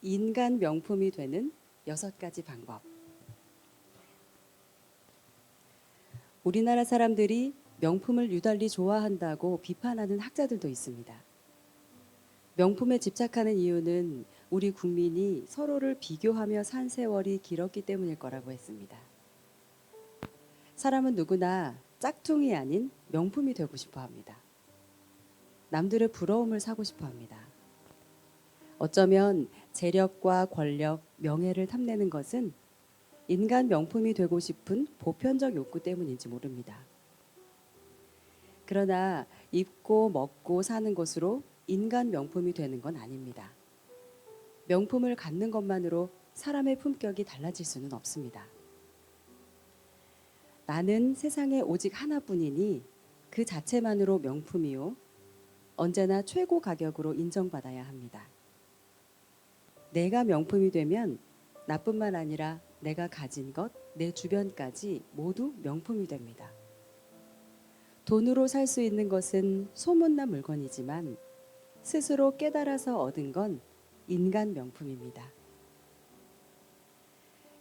인간 명품이 되는 6가지 방법. 우리나라 사람들이 명품을 유달리 좋아한다고 비판하는 학자들도 있습니다. 명품에 집착하는 이유는 우리 국민이 서로를 비교하며 산 세월이 길었기 때문일 거라고 했습니다. 사람은 누구나 짝퉁이 아닌 명품이 되고 싶어 합니다. 남들의 부러움을 사고 싶어 합니다. 어쩌면 재력과 권력, 명예를 탐내는 것은 인간 명품이 되고 싶은 보편적 욕구 때문인지 모릅니다. 그러나 입고 먹고 사는 것으로 인간 명품이 되는 건 아닙니다. 명품을 갖는 것만으로 사람의 품격이 달라질 수는 없습니다. 나는 세상에 오직 하나뿐이니 그 자체만으로 명품이요. 언제나 최고 가격으로 인정받아야 합니다. 내가 명품이 되면 나뿐만 아니라 내가 가진 것, 내 주변까지 모두 명품이 됩니다. 돈으로 살 수 있는 것은 소문난 물건이지만 스스로 깨달아서 얻은 건 인간 명품입니다.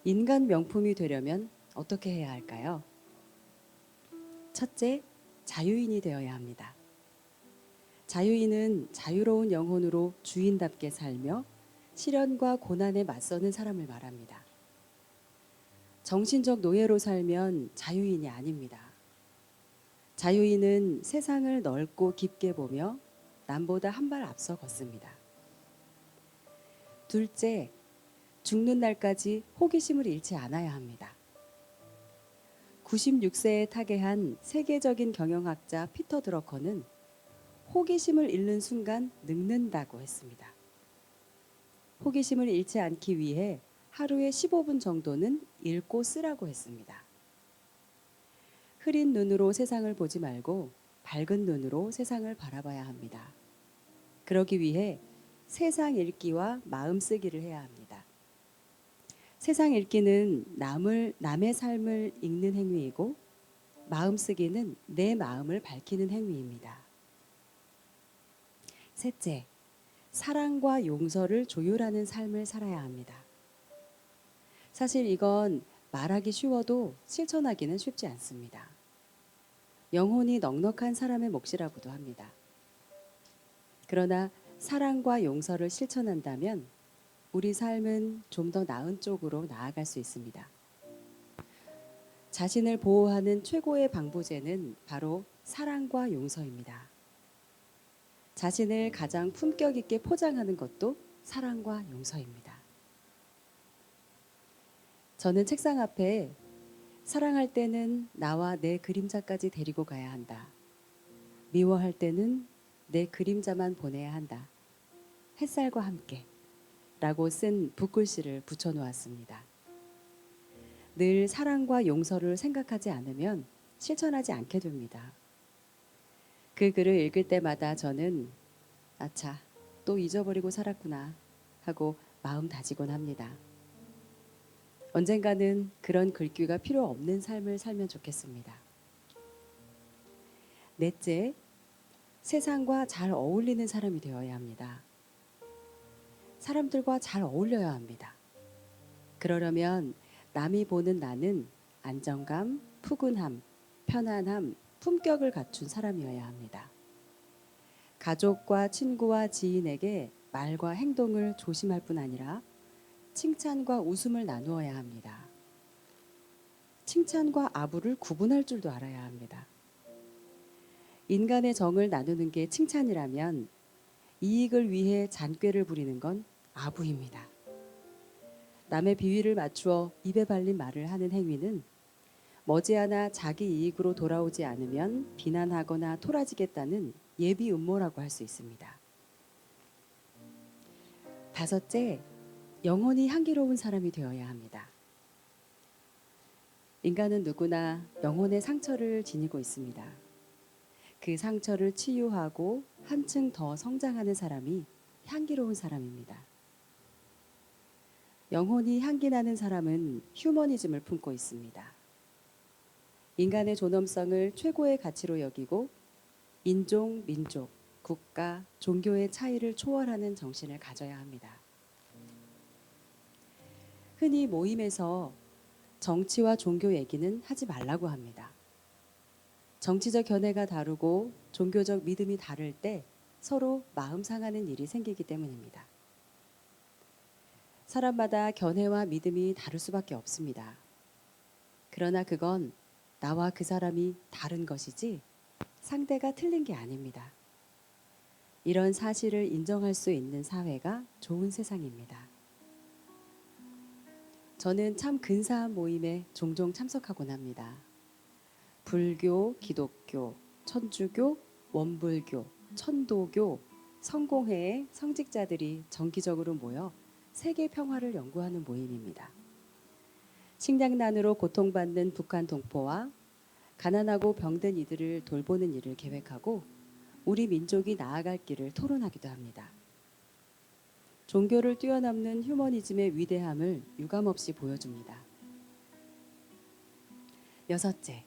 인간 명품이 되려면 어떻게 해야 할까요? 첫째, 자유인이 되어야 합니다. 자유인은 자유로운 영혼으로 주인답게 살며 시련과 고난에 맞서는 사람을 말합니다. 정신적 노예로 살면 자유인이 아닙니다. 자유인은 세상을 넓고 깊게 보며 남보다 한 발 앞서 걷습니다. 둘째, 죽는 날까지 호기심을 잃지 않아야 합니다. 96세에 타계한 세계적인 경영학자 피터 드러커는 호기심을 잃는 순간 늙는다고 했습니다. 호기심을 잃지 않기 위해 하루에 15분 정도는 읽고 쓰라고 했습니다. 흐린 눈으로 세상을 보지 말고 밝은 눈으로 세상을 바라봐야 합니다. 그러기 위해 세상 읽기와 마음 쓰기를 해야 합니다. 세상 읽기는 남의 삶을 읽는 행위이고 마음 쓰기는 내 마음을 밝히는 행위입니다. 셋째, 사랑과 용서를 조율하는 삶을 살아야 합니다. 사실 이건 말하기 쉬워도 실천하기는 쉽지 않습니다. 영혼이 넉넉한 사람의 몫이라고도 합니다. 그러나 사랑과 용서를 실천한다면 우리 삶은 좀 더 나은 쪽으로 나아갈 수 있습니다. 자신을 보호하는 최고의 방부제는 바로 사랑과 용서입니다. 자신을 가장 품격 있게 포장하는 것도 사랑과 용서입니다. 저는 책상 앞에 사랑할 때는 나와 내 그림자까지 데리고 가야 한다. 미워할 때는 내 그림자만 보내야 한다. 햇살과 함께 라고 쓴 붓글씨를 붙여놓았습니다. 늘 사랑과 용서를 생각하지 않으면 실천하지 않게 됩니다. 그 글을 읽을 때마다 저는 아차, 또 잊어버리고 살았구나 하고 마음 다지곤 합니다. 언젠가는 그런 글귀가 필요 없는 삶을 살면 좋겠습니다. 넷째, 세상과 잘 어울리는 사람이 되어야 합니다. 사람들과 잘 어울려야 합니다. 그러려면 남이 보는 나는 안정감, 푸근함, 편안함, 품격을 갖춘 사람이어야 합니다. 가족과 친구와 지인에게 말과 행동을 조심할 뿐 아니라 칭찬과 웃음을 나누어야 합니다. 칭찬과 아부를 구분할 줄도 알아야 합니다. 인간의 정을 나누는 게 칭찬이라면 이익을 위해 잔꾀를 부리는 건 아부입니다. 남의 비위를 맞추어 입에 발린 말을 하는 행위는 머지않아 자기 이익으로 돌아오지 않으면 비난하거나 토라지겠다는 예비 음모라고 할 수 있습니다. 다섯째, 영혼이 향기로운 사람이 되어야 합니다. 인간은 누구나 영혼의 상처를 지니고 있습니다. 그 상처를 치유하고 한층 더 성장하는 사람이 향기로운 사람입니다. 영혼이 향기 나는 사람은 휴머니즘을 품고 있습니다. 인간의 존엄성을 최고의 가치로 여기고 인종, 민족, 국가, 종교의 차이를 초월하는 정신을 가져야 합니다. 흔히 모임에서 정치와 종교 얘기는 하지 말라고 합니다. 정치적 견해가 다르고 종교적 믿음이 다를 때 서로 마음 상하는 일이 생기기 때문입니다. 사람마다 견해와 믿음이 다를 수밖에 없습니다. 그러나 그건 나와 그 사람이 다른 것이지 상대가 틀린 게 아닙니다. 이런 사실을 인정할 수 있는 사회가 좋은 세상입니다. 저는 참 근사한 모임에 종종 참석하곤 합니다. 불교, 기독교, 천주교, 원불교, 천도교, 성공회의 성직자들이 정기적으로 모여 세계 평화를 연구하는 모임입니다. 식량난으로 고통받는 북한 동포와 가난하고 병든 이들을 돌보는 일을 계획하고 우리 민족이 나아갈 길을 토론하기도 합니다. 종교를 뛰어넘는 휴머니즘의 위대함을 유감없이 보여줍니다. 여섯째,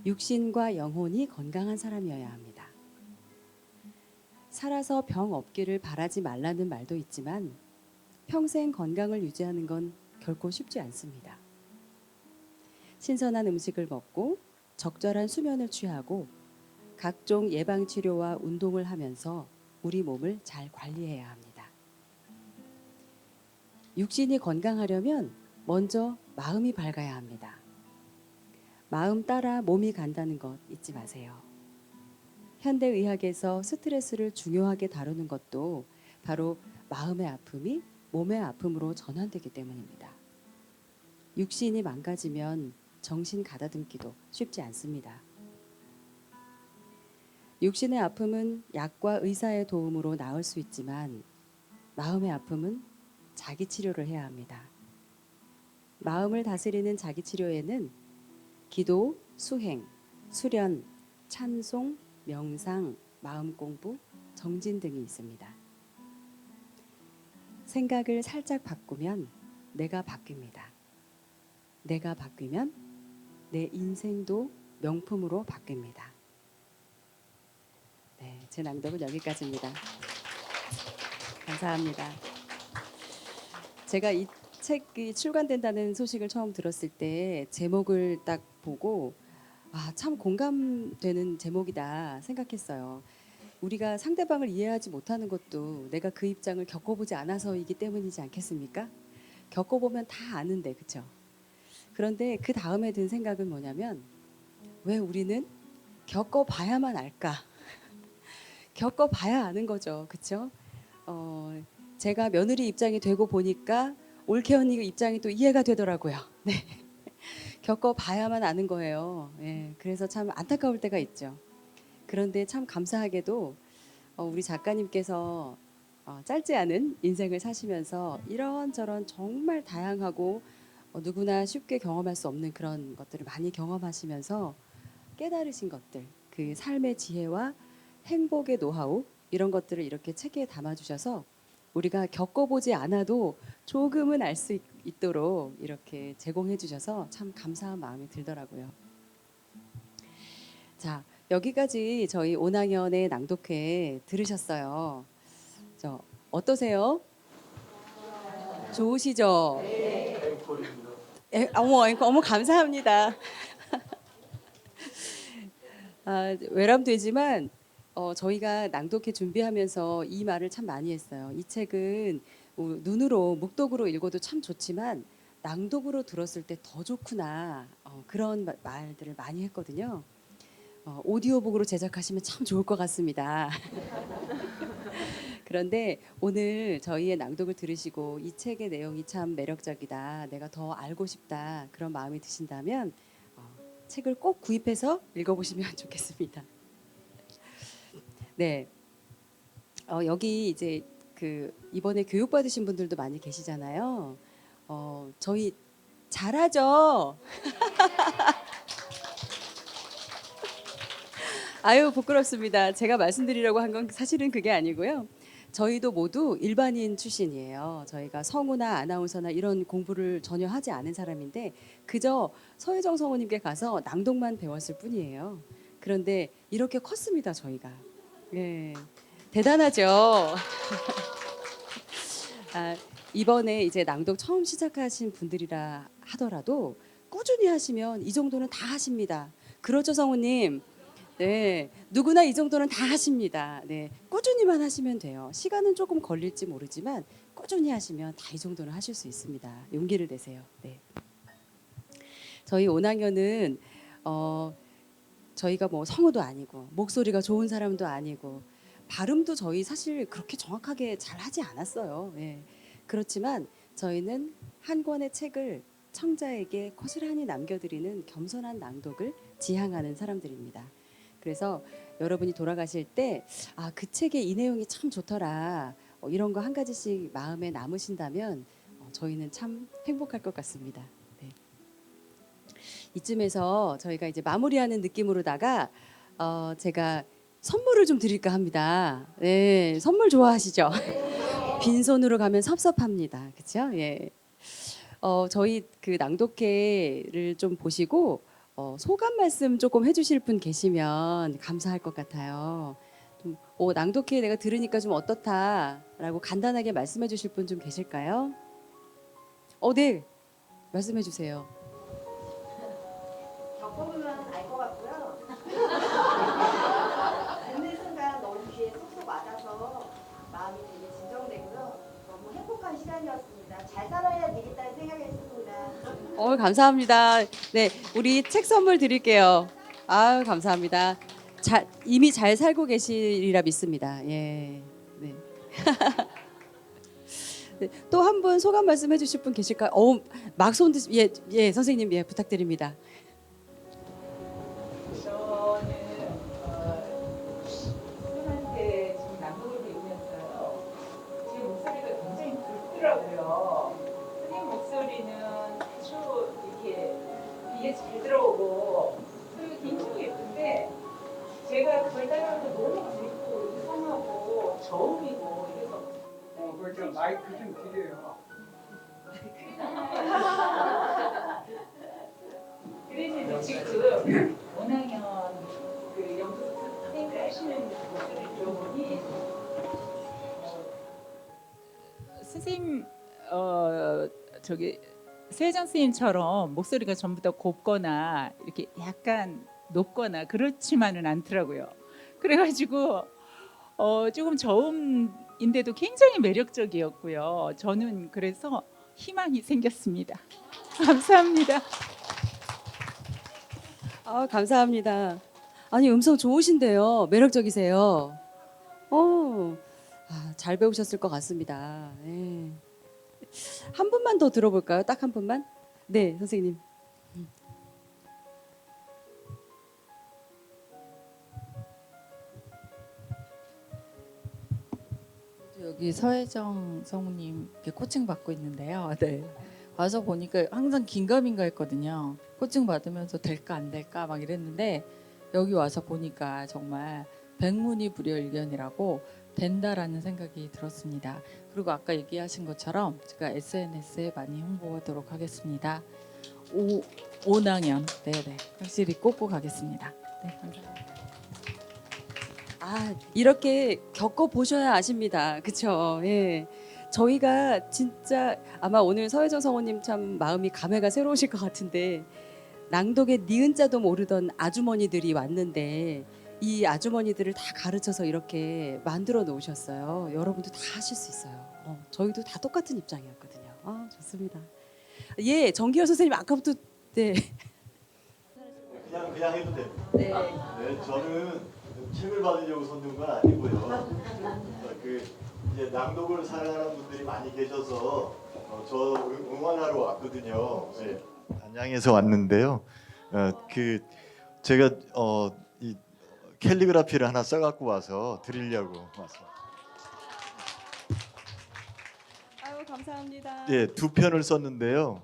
육신과 영혼이 건강한 사람이어야 합니다. 살아서 병 없기를 바라지 말라는 말도 있지만 평생 건강을 유지하는 건 결코 쉽지 않습니다. 신선한 음식을 먹고 적절한 수면을 취하고 각종 예방치료와 운동을 하면서 우리 몸을 잘 관리해야 합니다. 육신이 건강하려면 먼저 마음이 밝아야 합니다. 마음 따라 몸이 간다는 것 잊지 마세요. 현대의학에서 스트레스를 중요하게 다루는 것도 바로 마음의 아픔이 몸의 아픔으로 전환되기 때문입니다. 육신이 망가지면 정신 가다듬기도 쉽지 않습니다. 육신의 아픔은 약과 의사의 도움으로 나을 수 있지만 마음의 아픔은 자기 치료를 해야 합니다. 마음을 다스리는 자기 치료에는 기도, 수행, 수련, 찬송, 명상, 마음 공부, 정진 등이 있습니다. 생각을 살짝 바꾸면 내가 바뀝니다. 내가 바뀌면 내 인생도 명품으로 바뀝니다. 네, 제 낭독은 여기까지입니다. 감사합니다. 제가 이 책이 출간된다는 소식을 처음 들었을 때 제목을 딱 보고 참 공감되는 제목이다 생각했어요. 우리가 상대방을 이해하지 못하는 것도 내가 그 입장을 겪어보지 않아서이기 때문이지 않겠습니까? 겪어보면 다 아는데, 그렇죠? 그런데 그 다음에 든 생각은 뭐냐면 왜 우리는 겪어봐야만 알까? 겪어봐야 아는 거죠, 그렇죠? 제가 며느리 입장이 되고 보니까 올케 언니 입장이 또 이해가 되더라고요. 네. 겪어봐야만 아는 거예요. 예, 그래서 참 안타까울 때가 있죠. 그런데 참 감사하게도 우리 작가님께서 짧지 않은 인생을 사시면서 이런저런 정말 다양하고 누구나 쉽게 경험할 수 없는 그런 것들을 많이 경험하시면서 깨달으신 것들, 그 삶의 지혜와 행복의 노하우 이런 것들을 이렇게 책에 담아주셔서 우리가 겪어보지 않아도 조금은 알 수 있도록 이렇게 제공해 주셔서 참 감사한 마음이 들더라고요. 자, 여기까지 저희 오낭연의 낭독회 들으셨어요. 어떠세요? 좋으시죠? 어머, 어머 감사합니다. 외람되지만 저희가 낭독회 준비하면서 이 말을 참 많이 했어요. 이 책은 눈으로 묵독으로 읽어도 참 좋지만 낭독으로 들었을 때 더 좋구나 그런 말들을 많이 했거든요. 오디오북으로 제작하시면 참 좋을 것 같습니다. 그런데 오늘 저희의 낭독을 들으시고 이 책의 내용이 참 매력적이다, 내가 더 알고 싶다 그런 마음이 드신다면 책을 꼭 구입해서 읽어보시면 좋겠습니다. 네, 여기 이제 이번에 교육 받으신 분들도 많이 계시잖아요. 저희 잘하죠. 아유 부끄럽습니다. 제가 말씀드리려고 한 건 사실은 그게 아니고요. 저희도 모두 일반인 출신이에요. 저희가 성우나 아나운서나 이런 공부를 전혀 하지 않은 사람인데 그저 서혜정 성우님께 가서 낭독만 배웠을 뿐이에요. 그런데 이렇게 컸습니다, 저희가. 네, 대단하죠. 이번에 이제 낭독 처음 시작하신 분들이라 하더라도 꾸준히 하시면 이 정도는 다 하십니다. 그렇죠, 성우님? 네, 누구나 이 정도는 다 하십니다. 네, 꾸준히만 하시면 돼요. 시간은 조금 걸릴지 모르지만 꾸준히 하시면 다 이 정도는 하실 수 있습니다. 용기를 내세요. 네. 저희 오낭연은 저희가 뭐 성우도 아니고 목소리가 좋은 사람도 아니고 발음도 저희 사실 그렇게 정확하게 잘 하지 않았어요. 네. 그렇지만 저희는 한 권의 책을 청자에게 고스란히 남겨드리는 겸손한 낭독을 지향하는 사람들입니다. 그래서 여러분이 돌아가실 때 그 책의 이 내용이 참 좋더라 이런 거 한 가지씩 마음에 남으신다면 저희는 참 행복할 것 같습니다. 네. 이쯤에서 저희가 이제 마무리하는 느낌으로다가 제가 선물을 좀 드릴까 합니다. 네, 선물 좋아하시죠? 빈손으로 가면 섭섭합니다. 그렇죠? 예. 저희 낭독회를 좀 보시고 소감 말씀 조금 해주실 분 계시면 감사할 것 같아요. 좀, 낭독회 내가 들으니까 좀 어떻다라고 간단하게 말씀해 주실 분 좀 계실까요? 네, 말씀해 주세요. 겪어보면 알 것 같고요. 듣는 순간 너무 귀에 쏙쏙 맞아서 마음이 되게 진정되고요. 너무 행복한 시간이었습니다. 잘 살아야 되겠다는 생각이 했습니다. 감사합니다. 네, 우리 책 선물 드릴게요. 감사합니다. 이미 잘 살고 계시리라 믿습니다. 예. 네. 네, 또 한 분 소감 말씀해 주실 분 계실까요? 막 손 드. 예, 선생님 부탁드립니다. 저는 선생님한테 지금 낭독을 배우면서요, 제 목소리가 굉장히 굵더라고요. 선생님 목소리는 아주 이렇게 귀에 잘 들어오고 소리가 굉장히 예쁜데 제가 그걸 따라하면 너무 굵고 이상하고 저음이고 이래서 그저 마이크 좀 드려요. 그래서 이제 지금 오낭연 연극 선생님이 하시는 목소리를 들어보니 선생님 서혜정 선생님처럼 목소리가 전부 다 곱거나 이렇게 약간 높거나 그렇지만은 않더라고요. 그래가지고 조금 저음인데도 굉장히 매력적이었고요. 저는 그래서 희망이 생겼습니다. 감사합니다. 감사합니다. 아니 음성 좋으신데요. 매력적이세요. 잘 배우셨을 것 같습니다. 예. 한 분만 더 들어볼까요? 딱 한 분만. 네, 선생님. 여기 서혜정 성우님께 코칭 받고 있는데요. 네. 와서 보니까 항상 긴가민가 했거든요. 코칭 받으면서 될까 안 될까 막 이랬는데 여기 와서 보니까 정말 백문이 불여일견이라고 된다라는 생각이 들었습니다. 그리고 아까 얘기하신 것처럼 제가 SNS에 많이 홍보하도록 하겠습니다. 오낭연, 네네, 확실히 꽂고 가겠습니다. 네, 감사합니다. 아, 이렇게 겪어 보셔야 아십니다. 그렇죠? 예. 저희가 진짜 아마 오늘 서혜정 성우님 참 마음이 감회가 새로우실 것 같은데 낭독의 니은자도 모르던 아주머니들이 왔는데 이 아주머니들을 다 가르쳐서 이렇게 만들어 놓으셨어요. 여러분도 다 하실 수 있어요. 저희도 다 똑같은 입장이었거든요. 아, 좋습니다. 예, 정기열 선생님 아까부터 네. 그냥 해도 됩니다. 네. 네, 저는 책을 받으려고 손든 건 아니고요. 그 이제 낭독을 사랑하는 분들이 많이 계셔서 저 응원하러 왔거든요. 네, 단양에서 왔는데요. 그 제가 이 캘리그라피를 하나 써갖고 와서 드리려고 왔어요. 아유, 감사합니다. 예, 두 편을 썼는데요.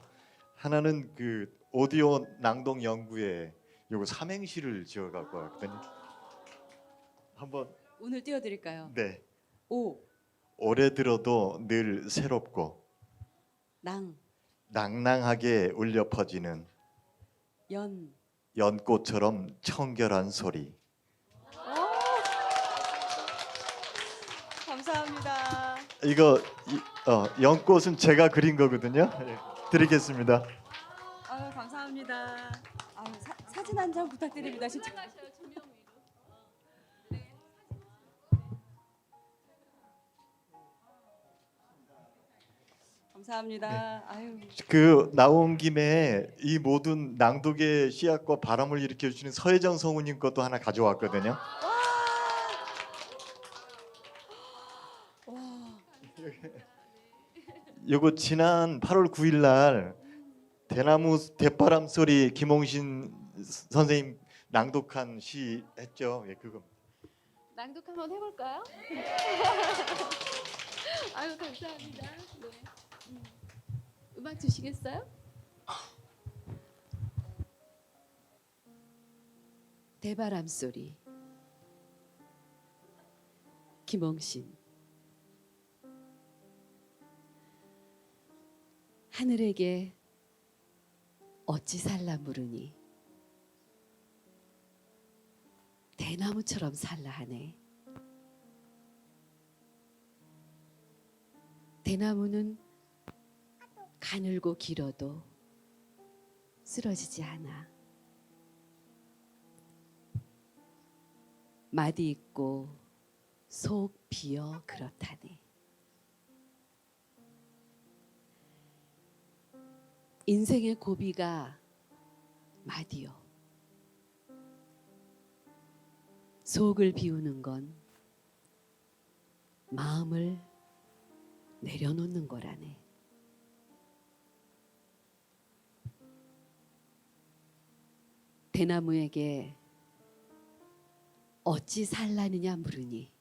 하나는 그 오디오 낭독 연구에 요거 삼행시를 지어갖고 왔거든요. 한번 오늘 띄워드릴까요? 네. 오, 오래 들어도 늘 새롭고 낭, 낭낭하게 울려 퍼지는 연. 연꽃처럼 청결한 소리. 감사합니다. 이거 연꽃은 제가 그린 거거든요. 예, 드리겠습니다. 아유, 감사합니다. 아유, 사진 한 장 부탁드립니다. 진짜. 감사합니다. 아유, 그 나온 김에 이 모든 낭독의 씨앗과 바람을 일으켜 주시는 서혜정 성우님 것도 하나 가져왔거든요. 와, 요거 지난 8월 9일 날 대나무 대바람 소리 김홍신 선생님 낭독한 시 했죠. 예, 그거. 낭독 한번 해볼까요? 아유 감사합니다. 네. 음악 주시겠어요? 대바람 소리 김홍신. 하늘에게 어찌 살라 물으니 대나무처럼 살라 하네. 대나무는 가늘고 길어도 쓰러지지 않아. 마디 있고 속 비어 그렇다네. 인생의 고비가 마디요. 속을 비우는 건 마음을 내려놓는 거라네. 대나무에게 어찌 살라느냐 물으니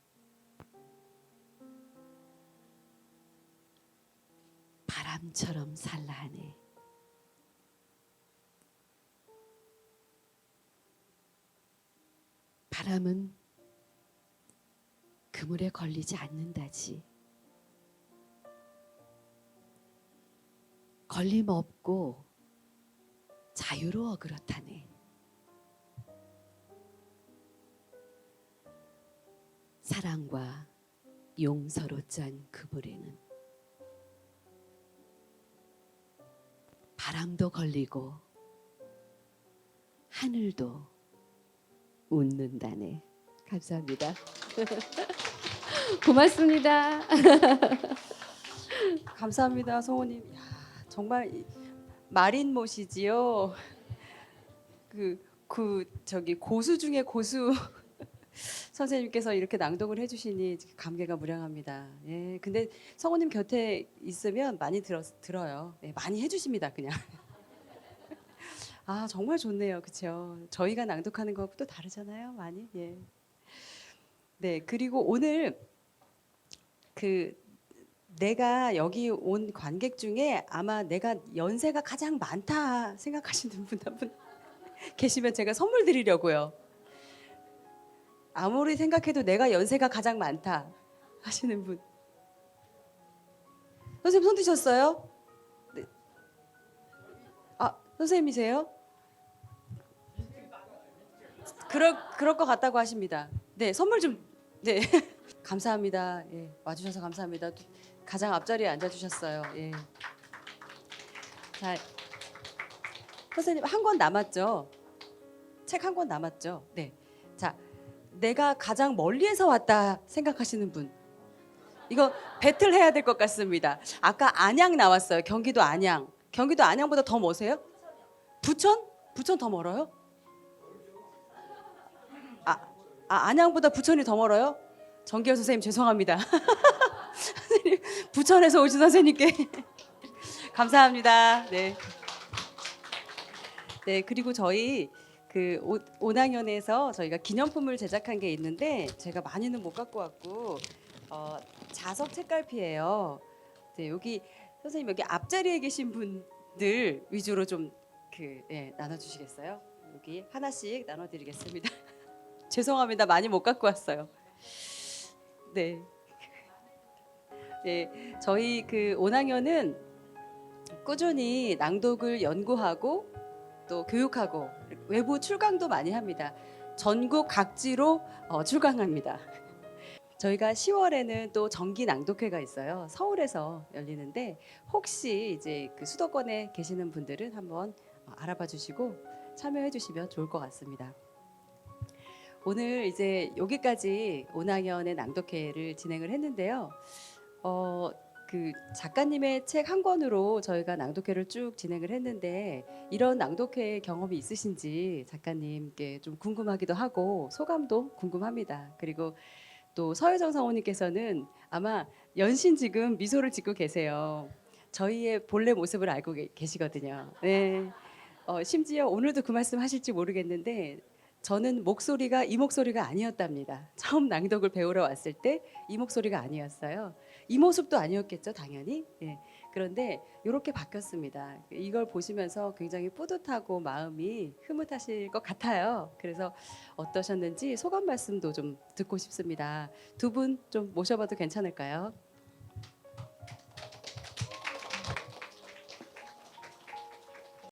바람처럼 살라 하네. 바람은 그물에 걸리지 않는다지. 걸림 없고 자유로워 그렇다네. 사랑과 용서로 짠 그물에는 바람도 걸리고 하늘도 웃는다네. 감사합니다. 고맙습니다. 감사합니다, 성우님. 야, 정말 마린 못이지요. 저기 고수 중에 고수 선생님께서 이렇게 낭독을 해주시니 감개가 무량합니다. 예, 근데 성우님 곁에 있으면 많이 들어요. 예, 많이 해주십니다, 그냥. 아, 정말 좋네요, 그렇죠? 저희가 낭독하는 것도 다르잖아요, 많이. 예. 네, 그리고 오늘 내가 여기 온 관객 중에 아마 내가 연세가 가장 많다 생각하시는 분 한 분 계시면 제가 선물 드리려고요. 아무리 생각해도 내가 연세가 가장 많다 하시는 분. 선생님 손 드셨어요? 네. 아, 선생님이세요? 그럴 것 같다고 하십니다. 네, 선물 좀 네. 감사합니다. 예, 와주셔서 감사합니다. 가장 앞자리에 앉아주셨어요. 예. 자, 선생님 한 권 남았죠? 책 한 권 남았죠? 네. 자, 내가 가장 멀리에서 왔다 생각하시는 분. 이거 배틀 해야 될 것 같습니다. 아까 안양 나왔어요. 경기도 안양. 경기도 안양보다 더 머세요? 부천? 부천 더 멀어요? 안양보다 부천이 더 멀어요? 정기현 선생님 죄송합니다. 선생님, 부천에서 오신 선생님께 감사합니다. 네. 네, 그리고 저희 그 온학연에서 저희가 기념품을 제작한 게 있는데 제가 많이는 못 갖고 왔고 자석 책갈피예요. 네, 여기 선생님 여기 앞자리에 계신 분들 위주로 좀 나눠주시겠어요? 여기 하나씩 나눠드리겠습니다. 죄송합니다. 많이 못 갖고 왔어요. 네. 네, 저희 그 온학연은 꾸준히 낭독을 연구하고 또 교육하고 외부 출강도 많이 합니다. 전국 각지로 출강합니다. 저희가 10월에는 또 정기 낭독회가 있어요. 서울에서 열리는데 혹시 이제 그 수도권에 계시는 분들은 한번 알아봐 주시고 참여해 주시면 좋을 것 같습니다. 오늘 이제 여기까지 온학연의 낭독회를 진행을 했는데요. 그 작가님의 책 한 권으로 저희가 낭독회를 쭉 진행을 했는데 이런 낭독회 경험이 있으신지 작가님께 좀 궁금하기도 하고 소감도 궁금합니다. 그리고 또 서혜정 성우님께서는 아마 연신 지금 미소를 짓고 계세요. 저희의 본래 모습을 알고 계시거든요. 네. 심지어 오늘도 그 말씀 하실지 모르겠는데 저는 목소리가 이 목소리가 아니었답니다. 처음 낭독을 배우러 왔을 때 이 목소리가 아니었어요. 이 모습도 아니었겠죠, 당연히. 네. 그런데 이렇게 바뀌었습니다. 이걸 보시면서 굉장히 뿌듯하고 마음이 흐뭇하실 것 같아요. 그래서 어떠셨는지 소감 말씀도 좀 듣고 싶습니다. 두 분 좀 모셔봐도 괜찮을까요?